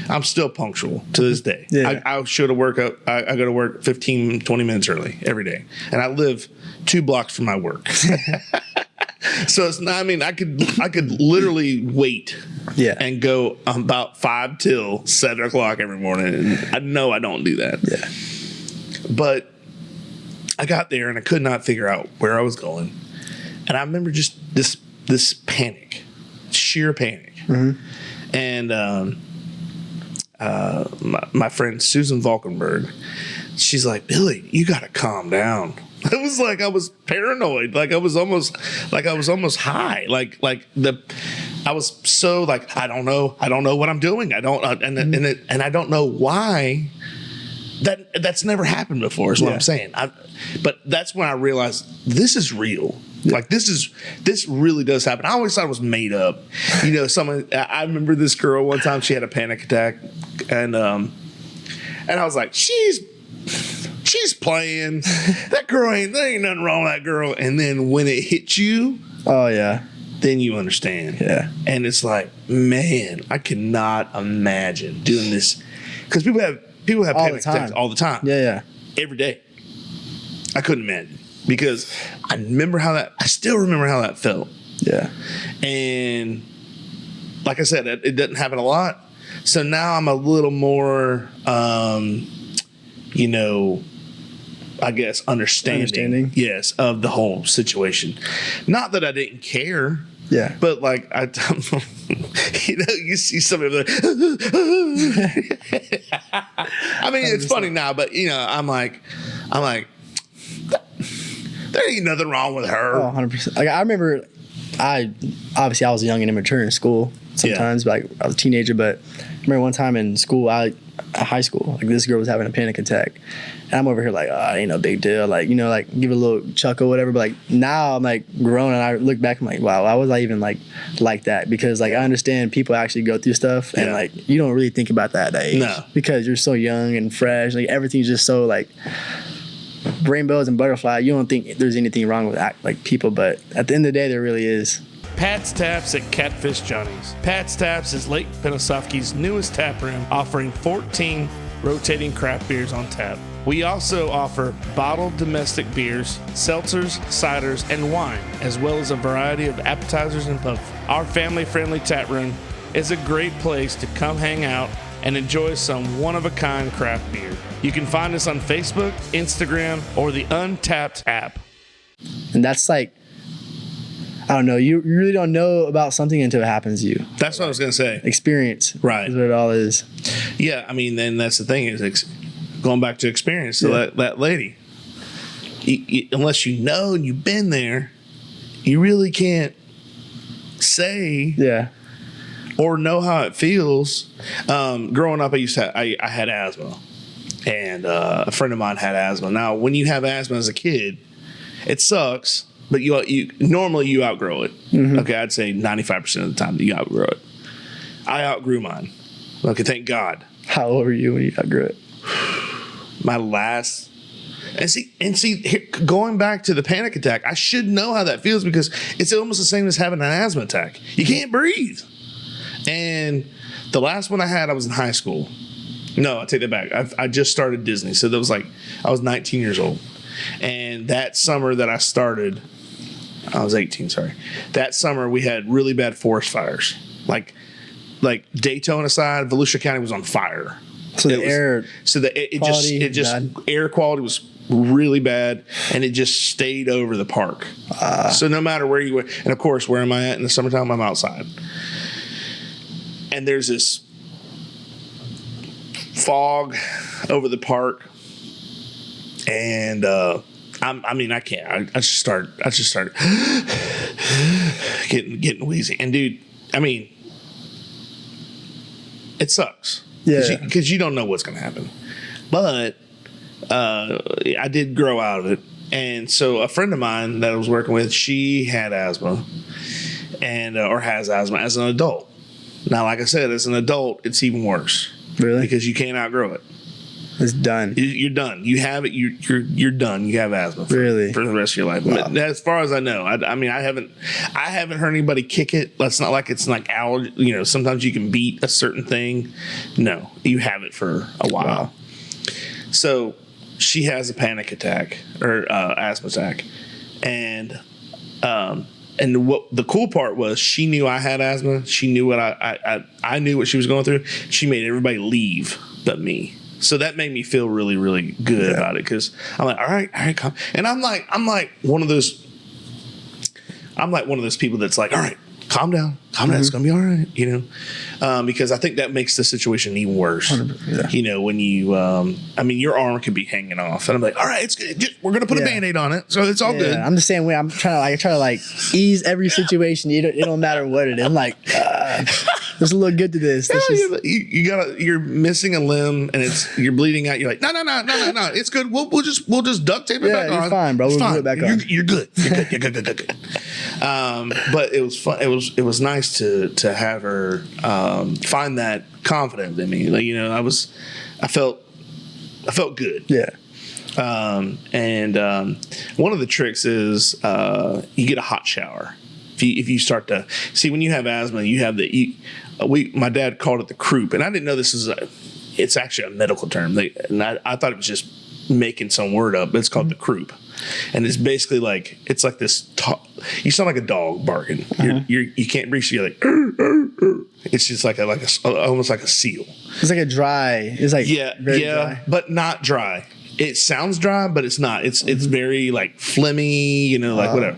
I'm still punctual to this day. I show to work up. I go to work 15, 20 minutes early every day, and I live 2 blocks from my work. So it's not. I mean, I could literally wait, and go about 5 till 7 o'clock every morning. And I know I don't do that. But I got there and I could not figure out where I was going, and I remember just this panic, sheer panic. And my friend Susan Valkenberg, she's like, Billy, you got to calm down. It was like I was paranoid, like I was almost high, I was so like I don't know what I'm doing. I don't and I don't know why. That's never happened before. Is what I'm saying. But that's when I realized this is real. Like this really does happen. I always thought it was made up. You know, I remember this girl one time, she had a panic attack, and I was like, she's playing. There ain't nothing wrong with that girl. And then when it hits you, then you understand. And it's like, man, I cannot imagine doing this, because people have panic attacks all the time. Every day. I couldn't imagine. Because I still remember how that felt. And like I said, it doesn't happen a lot. So now I'm a little more, I guess, understanding. Yes, of the whole situation. Not that I didn't care. But like you see somebody like, I mean, it's funny now, but I'm like, there ain't nothing wrong with her. 100%. Like I remember, I was young and immature in school sometimes, like I was a teenager. But I remember one time in school, high school, like this girl was having a panic attack, and I'm over here like, ain't no big deal, like give it a little chuckle or whatever. But like now I'm like grown, and I look back, I'm like, wow, why was I even like that? Because like I understand people actually go through stuff, and like you don't really think about that at that age, because you're so young and fresh, like everything's just so like rainbows and butterflies. You don't think there's anything wrong with like people, but at the end of the day, there really is. Pat's Taps at Catfish Johnny's. Pat's Taps is Lake Pennsauken's newest tap room, offering 14 rotating craft beers on tap. We also offer bottled domestic beers, seltzers, ciders, and wine, as well as a variety of appetizers and pub. Our family-friendly tap room is a great place to come hang out and enjoy some one-of-a-kind craft beer. You can find us on Facebook, Instagram, or the Untapped app. And that's like, I don't know, you really don't know about something until it happens to you. That's what I was going to say. Experience. Right. Is what it all is. Yeah, I mean, then that's the thing, is going back to experience. So that lady, unless you know and you've been there, you really can't say or know how it feels. Growing up, I had asthma, and a friend of mine had asthma. Now, when you have asthma as a kid, it sucks, but you normally outgrow it. Okay, I'd say 95% of the time that you outgrow it. I outgrew mine. Okay, thank God. How old were you when you outgrew it? My last. And see, going back to the panic attack, I should know how that feels, because it's almost the same as having an asthma attack. You can't breathe. And the last one I had, I was in high school. No, I take that back. I just started Disney. So that was like, I was 19 years old. And that summer that I started, I was 18, sorry. That summer we had really bad forest fires. Like Daytona side, Volusia County was on fire. So air quality was really bad, and it just stayed over the park. So no matter where you went, and of course, where am I at in the summertime? I'm outside. and there's this fog over the park, and I can't. I just started getting wheezy, and dude, I mean, it sucks. Yeah, because you don't know what's gonna happen, but I did grow out of it. And so a friend of mine that I was working with, she had asthma and or has asthma as an adult. Now, like I said, as an adult, it's even worse. Really? Because you can't outgrow it. It's done. You're done. You have it. You're done. You have asthma for the rest of your life. Wow. But as far as I know, I mean, I haven't heard anybody kick it. That's not like it's like allergy. You know, sometimes you can beat a certain thing. No, you have it for a while. Wow. So she has a panic attack or asthma attack, and what the cool part was, she knew I had asthma. She knew what I knew what she was going through. She made everybody leave but me. So that made me feel really, really good about it, because I'm like, all right, calm. And I'm like one of those people that's like, all right, calm down. It's gonna be all right, you know, because I think that makes the situation even worse. Yeah. You know, when you, I mean, your arm could be hanging off, and I'm like, all right, it's good. We're gonna put a Band-Aid on it, so it's all good. I'm the same way. I'm trying to ease every situation. It don't matter what it is. I'm like, there's a little good to this. You're missing a limb and you're bleeding out. You're like, no, it's good. We'll just duct tape it back on. You're fine, bro. We'll put it back on. You're good. You're good. But it was fun. It was nice to have her find that confidence in me. Like, you know, I felt good. Yeah. And one of the tricks is you get a hot shower. If you start to see, when you have asthma, you have my dad called it the croup, and I didn't know this is it's actually a medical term. I thought it was just making some word up, but it's called the croup, and it's basically it's like this. You sound like a dog barking. You can't breathe. So you're like, it's just like almost like a seal. It's like a dry. It's like dry. But not dry. It sounds dry, but it's not. It's very like phlegmy. You know, like whatever.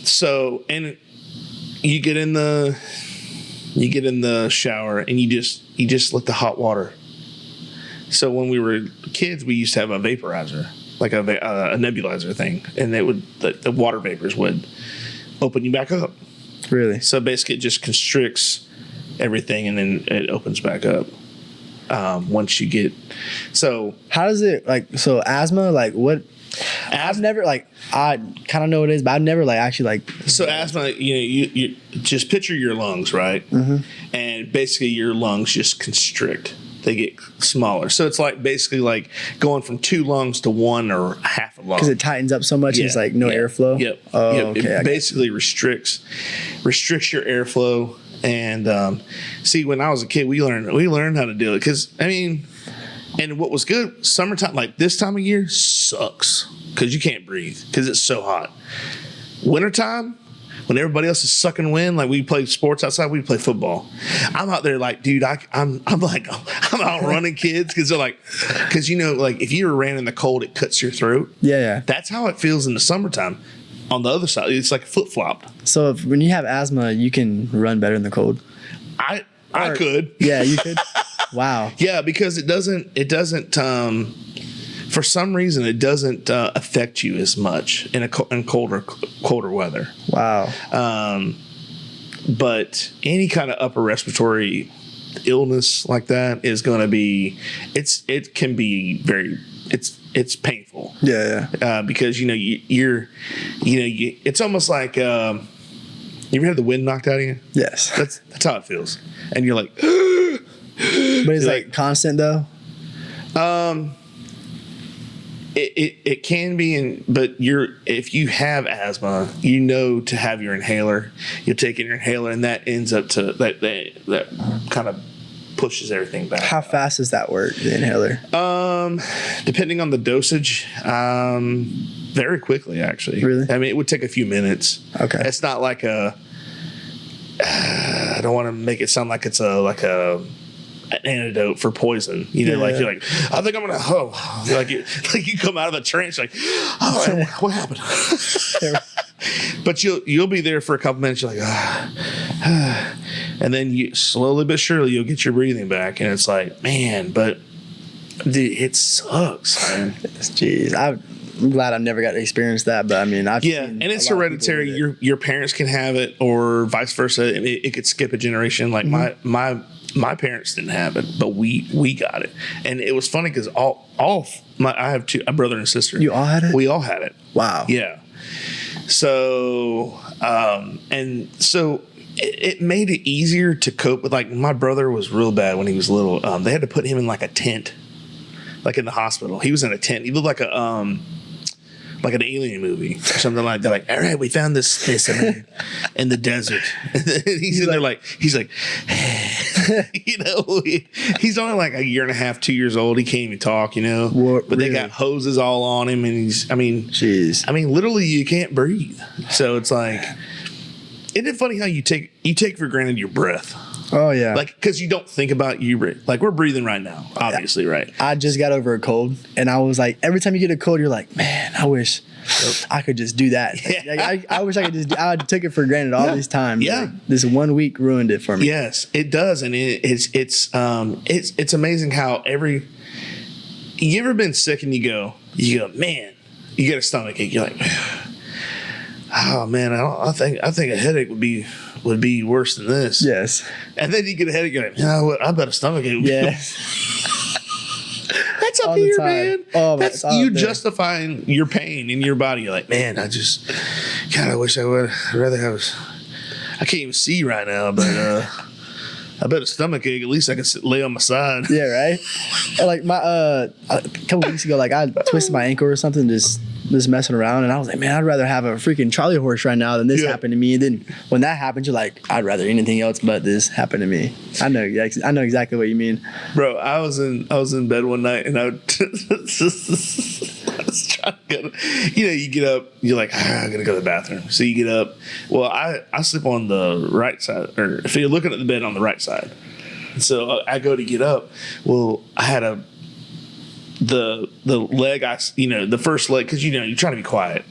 So, and you get in the shower and you just let the hot water. So when we were kids, we used to have a vaporizer, like a nebulizer thing, and the water vapors would open you back up. Really? So basically, it just constricts everything, and then it opens back up. Once you get, so how does it so asthma, what? I've never I kind of know what it is, but I've never actually So asthma, you just picture your lungs, right? Mm-hmm. And basically your lungs just constrict; they get smaller. So it's basically going from 2 lungs to 1 or half a lung, because it tightens up so much. Yeah. It's no airflow. Yep. Oh, yep. Okay. It basically restricts your airflow. And see, when I was a kid, we learned how to do it, because I mean. And what was good, summertime, like this time of year, sucks because you can't breathe because it's so hot. Wintertime, when everybody else is sucking wind, like we play sports outside, we play football. I'm out there dude, I'm out running kids because they're because if you ran in the cold, it cuts your throat. Yeah. That's how it feels in the summertime. On the other side, it's like flip flopped. So when you have asthma, you can run better in the cold. I could. Yeah, you could. Wow. Yeah, because it doesn't for some reason it doesn't affect you as much in colder weather. Wow. But any kind of upper respiratory illness like that is going to be it can be very it's painful. Yeah. Because it's almost like you ever had the wind knocked out of you? Yes. That's how it feels. And you're like but it's constant though? It can be, but if you have asthma, to have your inhaler. You'll take your inhaler, and that ends up to that kind of pushes everything back. How fast does that work, the inhaler? Depending on the dosage, very quickly actually. Really? I mean, it would take a few minutes. Okay. It's not like I don't want to make it sound like it's an antidote for poison. Like you're like, I think I'm gonna you come out of the trench what happened? But you'll be there for a couple minutes. You're like, And then you slowly but surely you'll get your breathing back, and it's like, man, but dude, it sucks, man. Jeez, I'm glad I never got to experience that, but I mean, and it's hereditary. Your parents can have it, or vice versa. And it could skip a generation. Like my parents didn't have it, but we got it, and it was funny because I have a brother and a sister. You all had it? We all had it. Wow. Yeah. So it made it easier to cope with. Like, my brother was real bad when he was little. They had to put him in like a tent, like in the hospital. He was in a tent. He looked like like an alien movie or something like that. Like, all right, we found this in the desert. And he's in there like, he's only like a year and a half, 2 years old. He can't even talk, but they got hoses all on him. And literally you can't breathe. So it's like, isn't it funny how you take for granted your breath? Oh, yeah. Like, because you don't think about you breathe. Like, we're breathing right now, obviously, right? I just got over a cold, and I was like, every time you get a cold, you're like, man, I wish I could just do that. Yeah. Like, I wish I could I took it for granted all these times. Yeah. Like, this 1 week ruined it for me. Yes, it does. And it's amazing how you ever been sick and you go, man, you get a stomach ache. You're like, oh man, I think a headache would be worse than this. Yes. And then you get a headache, you're like, you know what, I bet a stomach ache. Yes. That's up here, man. Oh, that's you justifying your pain in your body. You're like, man, I wish I would. I'd rather have. I can't even see right now, but I bet a stomach ache. At least I can lay on my side. Yeah, right. Like a couple weeks ago, like I twisted my ankle or something, just messing around, and I was like, man, I'd rather have a freaking Charlie horse right now than this happen to me. And then when that happens, you're like, I'd rather anything else but this happen to me. I know exactly what you mean, bro. I was in bed one night, and I was trying to go. You get up, you're like, I'm gonna go to the bathroom. So you get up. Well, I sleep on the right side, or if you're looking at the bed on the right side. So I go to get up. Well, I had the leg, the first leg, because you're trying to be quiet.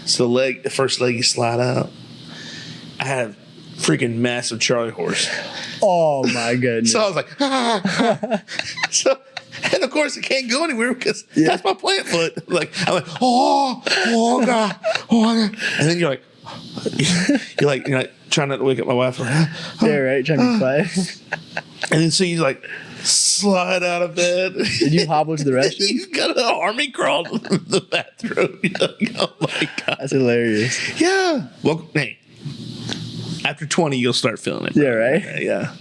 So the first leg you slide out, I had a freaking massive Charlie horse. Oh my goodness. So I was like, So, and of course it can't go anywhere because that's my plant foot. Like, I'm like, oh God, oh God. And then you're like trying not to wake up my wife. Like, yeah, right, trying to be quiet. And then so you like slide out of bed. Did you hobble to the restroom? He's got an army crawl to the bathroom. Oh my God. That's hilarious. Yeah. Well, hey, after 20, you'll start feeling it. Yeah, right? Yeah.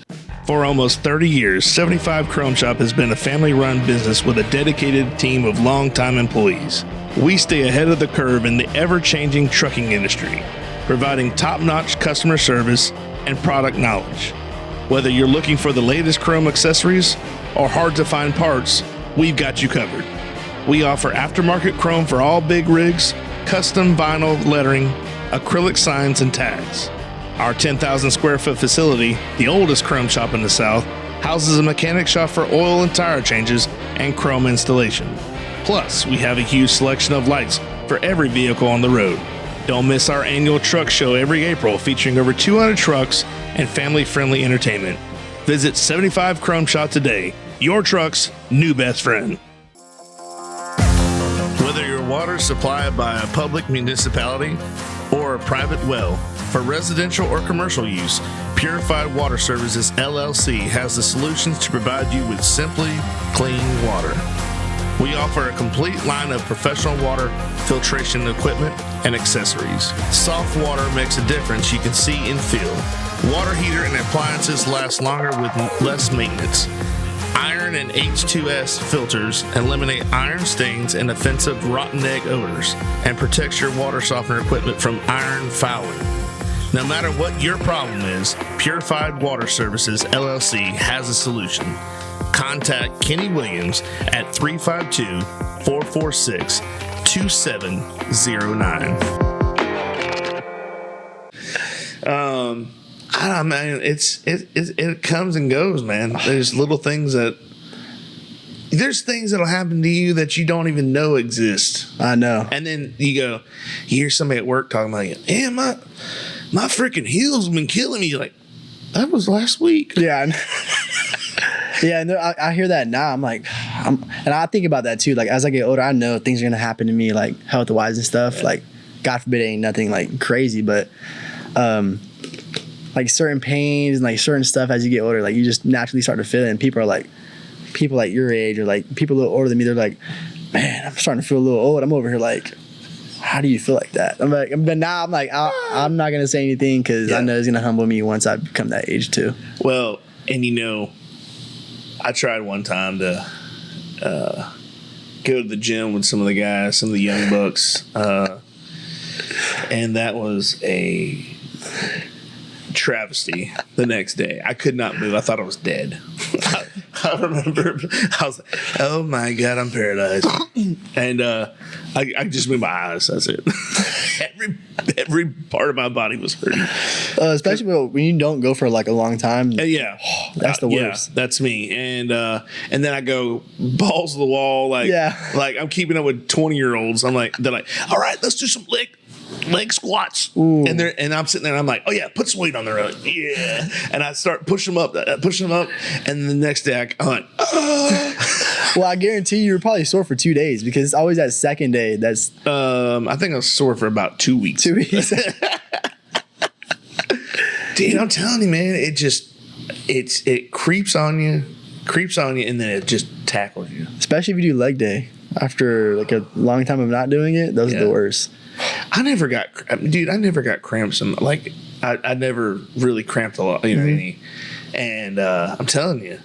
For almost 30 years, 75 Chrome Shop has been a family-run business with a dedicated team of longtime employees. We stay ahead of the curve in the ever-changing trucking industry, providing top-notch customer service and product knowledge. Whether you're looking for the latest chrome accessories or hard-to-find parts, we've got you covered. We offer aftermarket chrome for all big rigs, custom vinyl lettering, acrylic signs, and tags. Our 10,000 square foot facility, the oldest chrome shop in the South, houses a mechanic shop for oil and tire changes and chrome installation. Plus, we have a huge selection of lights for every vehicle on the road. Don't miss our annual truck show every April, featuring over 200 trucks and family-friendly entertainment. Visit 75 Chrome Shop today, your truck's new best friend. Whether your water is supplied by a public municipality or a private well, for residential or commercial use, Purified Water Services LLC has the solutions to provide you with simply clean water. We offer a complete line of professional water filtration equipment and accessories. Soft water makes a difference you can see and feel. Water heater and appliances last longer with less maintenance. Iron and H2S filters eliminate iron stains and offensive rotten egg odors and protects your water softener equipment from iron fouling. No matter what your problem is, Purified Water Services LLC has a solution. Contact Kenny Williams at 352-446-2709. I don't know, man. It comes and goes, man. There's little things there's things that'll happen to you that you don't even know exist. I know. And then you hear somebody at work talking about, yeah, my freaking heel's been killing me. You're like, that was last week. Yeah. Yeah, and I hear that now. I'm like, and I think about that too. Like, as I get older, I know things are going to happen to me, like, health-wise and stuff. Yeah. Like, God forbid it ain't nothing, like, crazy, but, like, certain pains and, like, certain stuff as you get older, like, you just naturally start to feel it. And people like your age or, like, people a little older than me, they're like, man, I'm starting to feel a little old. I'm over here like, how do you feel like that? I'm like, but now I'm like, I'm not going to say anything because I know it's going to humble me once I become that age too. Well, and I tried one time to go to the gym with some of the guys, some of the young bucks, and that was a travesty the next day. I could not move. I thought I was dead. I remember I was like, oh my God, I'm paralyzed. And I just moved my eyes. That's it. Every part of my body was hurting. Especially when you don't go for like a long time. Yeah. That's the worst. Yeah, that's me. And then I go balls to the wall. Like I'm keeping up with 20-year-olds. They're like, all right, let's do some leg squats. Ooh. And I'm sitting there and I'm like, oh yeah, put some weight on there. Yeah. And I start pushing them up. And the next day I'm like, well, I guarantee you were probably sore for 2 days because it's always that second day. That's I think I was sore for about 2 weeks. 2 weeks. Dude, I'm telling you, man, it creeps on you, and then it just tackles you. Especially if you do leg day after like a long time of not doing it. Those are the worst. I never got cramps. I never really cramped a lot, any. And I'm telling you,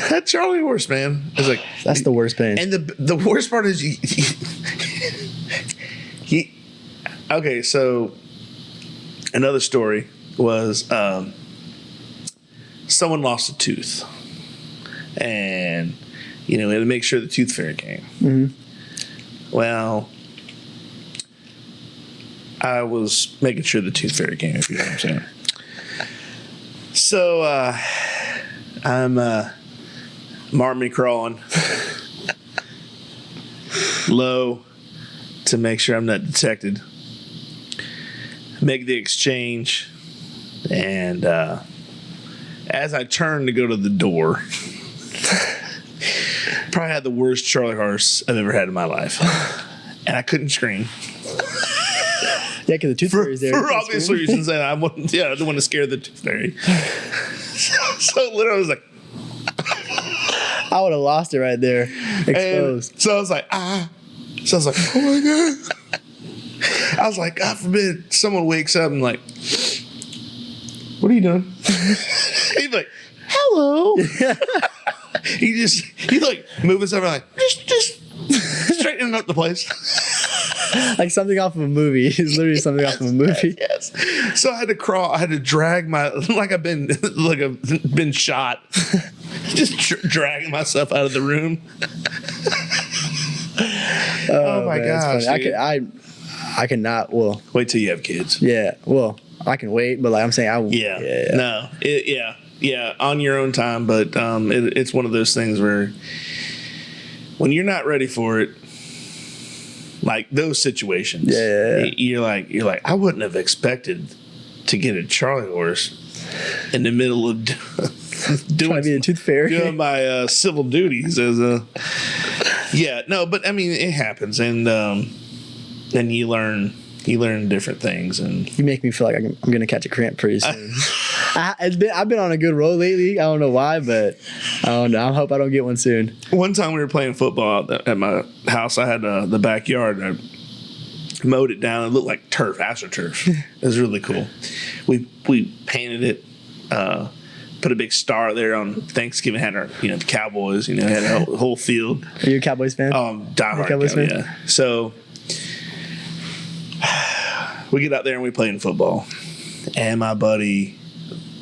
that Charlie horse, man, is like that's the worst pain. And the worst part is okay. So another story was someone lost a tooth, and we had to make sure the tooth fairy came. Mm-hmm. Well, I was making sure the tooth fairy came, if you know what I'm saying. So I'm Marmy crawling low to make sure I'm not detected. Make the exchange, and as I turned to go to the door, probably had the worst Charlie horse I've ever had in my life, and I couldn't scream. Yeah, because the tooth fairy is there. For obvious reasons, and I didn't want to scare the tooth fairy. So literally, I was like, I would have lost it right there, exposed. And so I was like, So I was like, oh my God. I was like, God forbid someone wakes up and like, what are you doing? He's like, hello. He like moving stuff around, like just straightening up the place. Like something off of a movie. It's literally something off of a movie. Yes. So I had to crawl. I had to drag I've been shot. Just dragging myself out of the room. Oh my gosh! I cannot. Well, wait till you have kids. Yeah. Well, I can wait, but like I'm saying, Yeah, on your own time. But it's one of those things where when you're not ready for it, like those situations, you're like, I wouldn't have expected to get a Charlie horse in the middle of doing be a tooth fairy, doing my civil duties as a. Yeah, no, but I mean it happens, and you learn different things, and you make me feel like I'm gonna catch a cramp pretty soon. I've been on a good roll lately. I don't know why, but I don't know. I hope I don't get one soon. One time we were playing football at my house. I had the backyard. And I mowed it down. It looked like turf, astroturf. It was really cool. We painted it. Put a big star there on Thanksgiving. Had our the Cowboys. Had a whole field. Are you a Cowboys fan? Diehard Cowboys fan. Yeah. So we get out there and we playing football, and my buddy's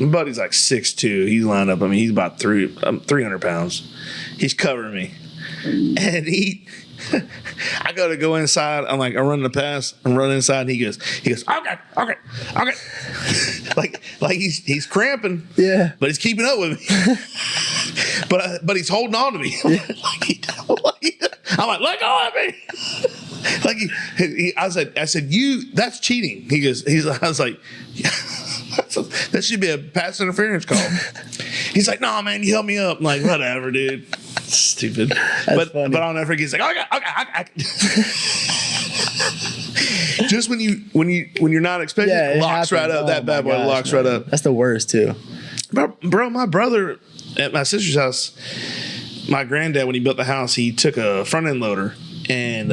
like 6'2". He's lined up. I mean, he's about 300 pounds. He's covering me, and I go inside. I'm like, I run the pass. I'm running inside. And he goes, okay. like he's cramping. Yeah. But he's keeping up with me. but he's holding on to me. Yeah. I'm like, let go of me. I said, that's cheating. I was like, yeah. That should be a pass interference call. He's like, "No, man, you help me up." I'm like, whatever, dude. Stupid. But I'll never forget. He's like, I just when you're not expecting, it locks right up. That bad boy locks right up. That's the worst too. Bro, my brother at my sister's house, my granddad, when he built the house, he took a front end loader and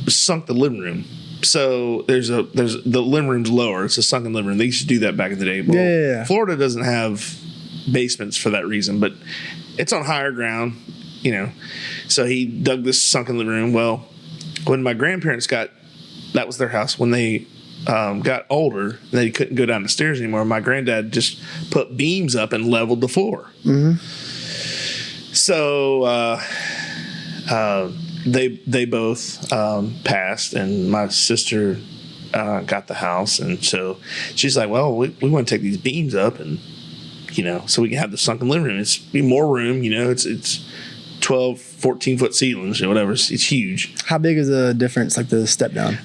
sunk the living room. So there's the living room's lower. It's a sunken living room. They used to do that back in the day. Well, Florida doesn't have basements for that reason, but it's on higher ground, you know. So he dug this sunken living room. Well, when my grandparents that was their house. When they got older, they couldn't go down the stairs anymore. My granddad just put beams up and leveled the floor. Mm-hmm. So they both passed, and my sister got the house, and so she's like, "Well, we want to take these beams up, and you know, so we can have the sunken living room. It's more room, you know. It's 12, 14 foot ceilings or whatever. It's huge." How big is the difference, like the step down?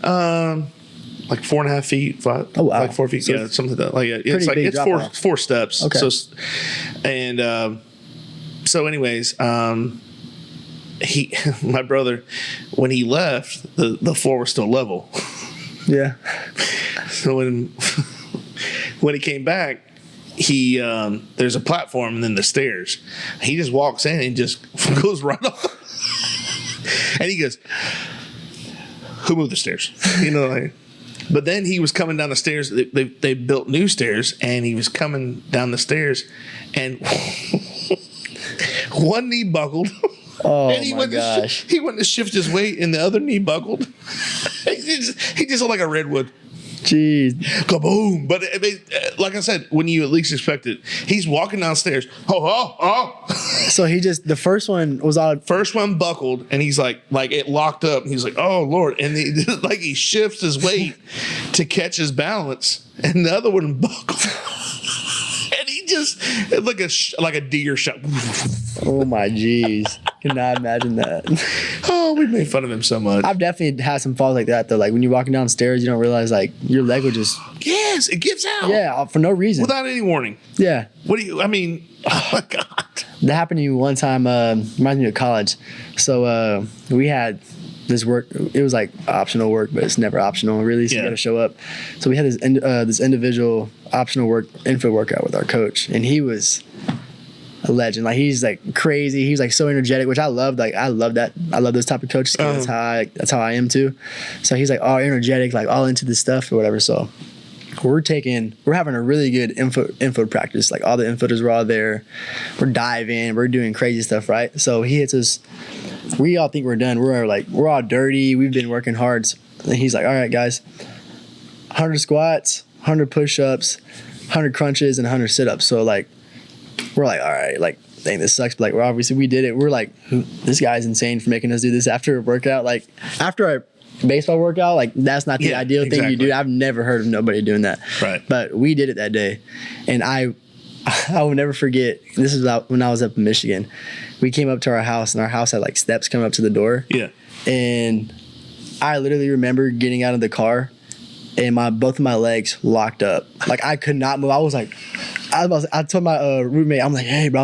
Like 4.5 feet, 5, oh, wow. Like 4 feet. So yeah, something like that. Like it's like it's four steps. Okay. So so anyways, my brother, when he left, the floor was still level. Yeah. So when he came back, he there's a platform and then the stairs. He just walks in and just goes right off. And he goes, "Who moved the stairs?" You know, like. But then he was coming down the stairs. They built new stairs, and he was coming down the stairs, and one knee buckled. Oh, and he my gosh. He went to shift his weight, and the other knee buckled. He just looked like a redwood. Jeez. Kaboom. But like I said, when you at least expect it, he's walking downstairs. Oh. So the first one was on. First one buckled, and he's like it locked up. And he's like, "Oh, Lord." And he shifts his weight to catch his balance, and the other one buckled. And he just, like a deer shot. Oh, my jeez. Cannot imagine that. Oh, we made fun of him so much. I've definitely had some falls like that, though. Like when you're walking downstairs, you don't realize, like, your leg would just... Yes, it gives out. Yeah, for no reason. Without any warning. Yeah. Oh, my God. That happened to me one time, reminds me of college. So we had this work. It was like optional work, but it's never optional, really. So you got to show up. So we had this individual optional info workout with our coach, and he was a legend. Like he's like crazy. He's like so energetic, which I loved. Like I love that. I love those type of coaches. That's how I am too. So he's like all energetic, like all into this stuff or whatever. So we're having a really good info practice. Like all the infoters were all there. We're diving. We're doing crazy stuff, right? So he hits us. We all think we're done. We're all dirty. We've been working hard. And he's like, "All right, guys, 100 squats, 100 push-ups, 100 crunches, and 100 sit-ups." So like, we're like, all right, like, dang, this sucks. But like, obviously we did it. We're like, this guy's insane for making us do this after a workout. Like after our baseball workout, like that's not the ideal thing you do. I've never heard of nobody doing that. Right. But we did it that day. And I will never forget, this is when I was up in Michigan. We came up to our house, and our house had like steps coming up to the door. Yeah. And I literally remember getting out of the car, and both of my legs locked up. Like I could not move. I told my roommate, I'm like, "Hey, bro,"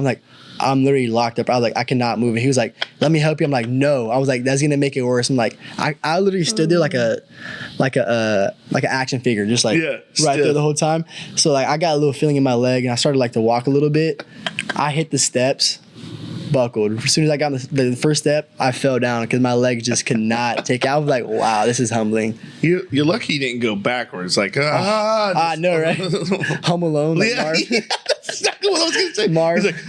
I'm literally locked up. I was like, "I cannot move." And he was like, "Let me help you." I'm like, "No." I was like, "That's gonna make it worse." I'm like, I literally stood there like an action figure, just like right there the whole time. So like I got a little feeling in my leg, and I started like to walk a little bit. I hit the steps, buckled. As soon as I got on the first step, I fell down because my legs just could not take it. I was like, "Wow, this is humbling." You're lucky you didn't go backwards. Like, I know, right? Home Alone, like Marv. That's exactly what I was going to say. Marv. He's like,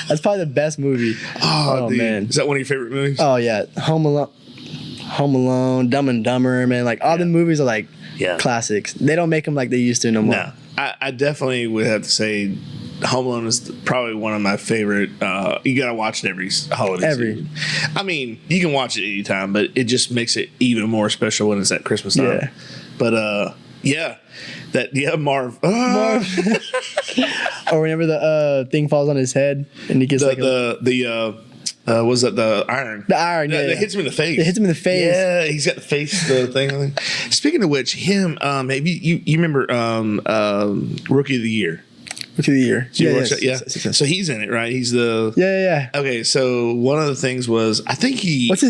That's probably the best movie. Oh man. Is that one of your favorite movies? Oh, yeah. Home Alone, Dumb and Dumber, man. Like, all the movies are like classics. They don't make them like they used to no more. No. I definitely would have to say Home Alone is probably one of my favorite. You gotta watch it every holiday season. I mean, you can watch it anytime, but it just makes it even more special when it's at Christmas time. Yeah. But Marv. Marv. Or whenever the thing falls on his head and he gets was that the iron? The iron, yeah. That hits him in the face. It hits him in the face. Yeah, he's got the face, the thing. Speaking of which, him, maybe you remember Rookie of the Year. Rookie of the Year. Yeah. So he's in it, right? He's the Yeah. Okay, so one of the things was I think he's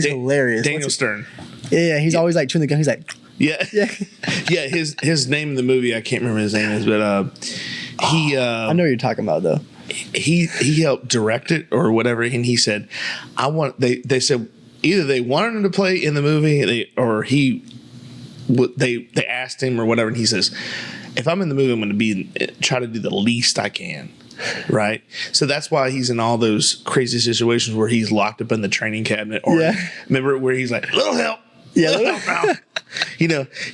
hilarious. Daniel Stern. Yeah, he's always like chewing the gum. He's like yeah. His name in the movie I can't remember his name is, but he I know what you're talking about though. He helped direct it or whatever, and he said, They said either they wanted him to play in the movie, they asked him or whatever, and he says, if I'm in the movie, I'm going to try to do the least I can, right? So that's why he's in all those crazy situations where he's locked up in the training cabinet, or remember where he's like, little help. Yeah, little help now.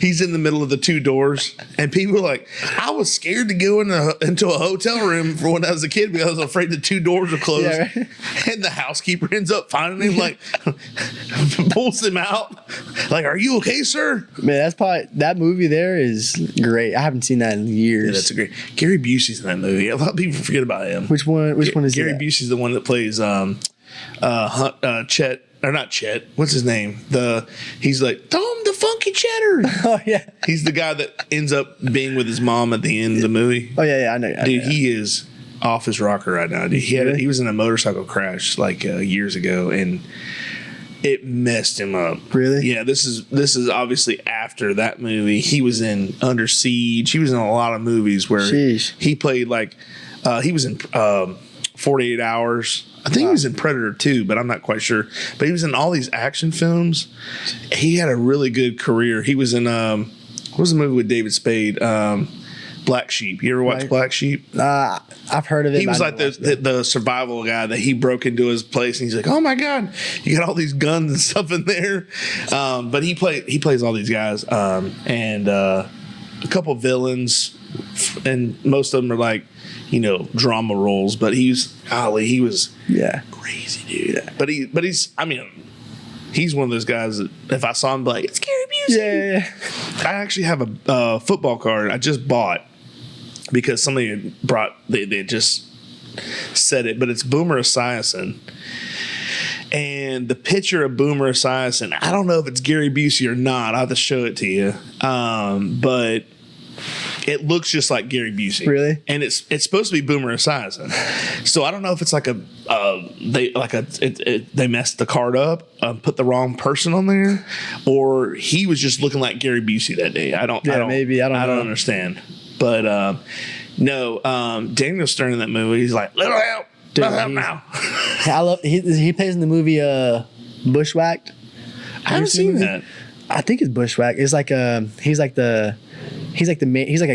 He's in the middle of the two doors, and people are like, I was scared to go into a hotel room for when I was a kid because I was afraid the two doors were closed. Yeah, right. And the housekeeper ends up finding him, like, pulls him out. Like, are you okay, sir? Man, that movie there is great. I haven't seen that in years. Yeah, that's a great. Gary Busey's in that movie. A lot of people forget about him. Which one is Gary Busey's the one that plays Chet. Or not Chet. What's his name? He's like, Tom the Funky Cheddar. Oh, yeah. He's the guy that ends up being with his mom at the end of the movie. Oh, yeah, I know. Dude, he is off his rocker right now. Dude, he was in a motorcycle crash like years ago, and it messed him up. Really? Yeah, this is obviously after that movie. He was in Under Siege. He was in a lot of movies where he played like he was in 48 Hours. I think he was in Predator 2, but I'm not quite sure. But he was in all these action films. He had a really good career. He was in what was the movie with David Spade? Black Sheep. You ever watch Black Sheep? I've heard of it. He was like the survival guy that he broke into his place, and he's like, "Oh my God, you got all these guns and stuff in there." But he plays all these guys, and a couple villains, and most of them are like, drama roles, but he was crazy, dude. Yeah. But he's one of those guys that if I saw him, I'd be like, it's Gary Busey. Yeah. I actually have a football card I just bought because somebody had they just said it, but it's Boomer Esiason. And the picture of Boomer Esiason, I don't know if it's Gary Busey or not. I'll have to show it to you. But it looks just like Gary Busey. Really? And it's supposed to be Boomer Esiason. So I don't know if it's like they messed the card up, put the wrong person on there, or he was just looking like Gary Busey that day. I don't understand. But no, Daniel Stern in that movie, he's like, little help. Dude, little help now. I love he plays in the movie Bushwhacked. I haven't seen that. I think it's Bushwhacked. It's like he's like a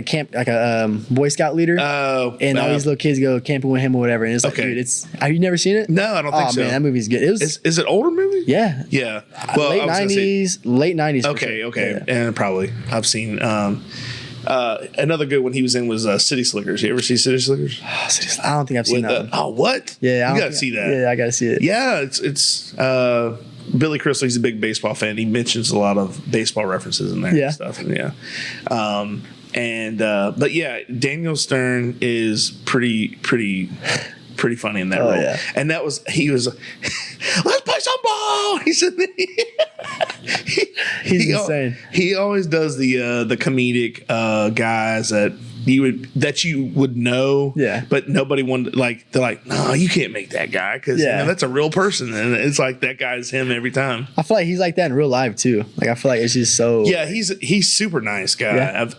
camp, like a Boy Scout leader. Oh, and all these little kids go camping with him or whatever. And it's like, dude, have you never seen it? No, I don't think so. Oh man, that movie's good. Is it older movie? Yeah. Yeah. Well, late 90s. Okay. Sure. Yeah. And probably I've seen another good one he was in was City Slickers. You ever see City Slickers? I don't think I've seen that one. Oh, what? Yeah, you gotta see that. Yeah, I gotta see it. Yeah, it's Billy Crystal, he's a big baseball fan. He mentions a lot of baseball references in there and stuff. And but yeah, Daniel Stern is pretty funny in that role. Yeah. And he was let's play some ball. He said he's insane. He always does the comedic guys that you would know, but nobody wanted, like, they're like, no, you can't make that guy because that's a real person, and it's like that guy's him every time. I feel like he's like that in real life too. Like I feel like it's just so. Yeah, he's super nice guy. Yeah.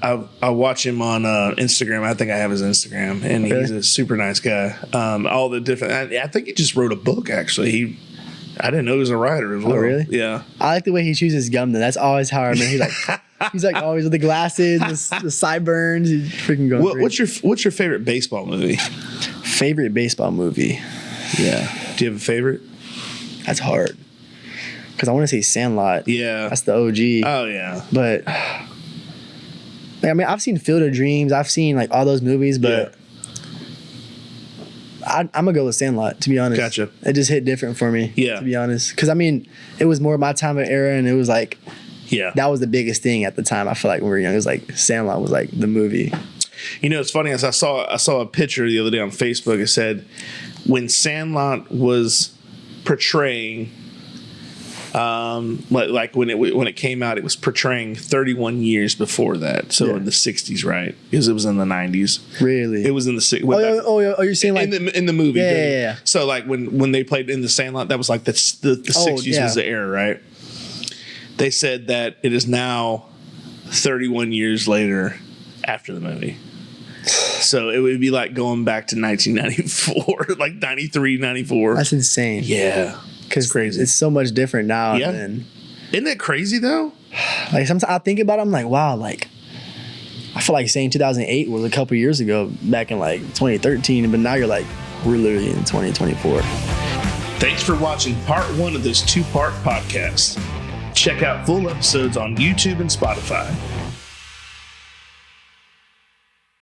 I watch him on Instagram. I think I have his Instagram, and he's a super nice guy. All the different. I think he just wrote a book actually. I didn't know he was a writer as well. Oh, really? Yeah. I like the way he chooses gum though. That's always how I remember. He's like always with the glasses, the sideburns. He's freaking going. What's your favorite baseball movie? Favorite baseball movie? Yeah. Do you have a favorite? That's hard. Because I want to say Sandlot. Yeah. That's the OG. Oh yeah. But I mean, I've seen Field of Dreams. I've seen like all those movies, but. I'm gonna go with Sandlot, to be honest. Gotcha. It just hit different for me, to be honest. Because I mean, it was more my time of era, and it was like, that was the biggest thing at the time. I feel like when we were young, it was like Sandlot was like the movie. You know, it's funny as I saw a picture the other day on Facebook. It said when Sandlot was portraying, like when it came out, it was portraying 31 years before that. So in the 60s, right? Because it was in the 90s. Really? It was in the 60s. Oh, you're saying like in the movie? Yeah. So like when they played in the Sandlot, that was like the 60s was the era, right? They said that it is now 31 years later after the movie. So it would be like going back to 1994, like 93, 94. That's insane. Yeah. Because crazy. It's so much different now. Yeah. Than, isn't it crazy though? Like sometimes I think about it, I'm like, wow, like I feel like saying 2008 was a couple years ago, back in like 2013, but now you're like, we're literally in 2024. Thanks for watching part 1 of this 2-part podcast. Check out full episodes on YouTube and Spotify.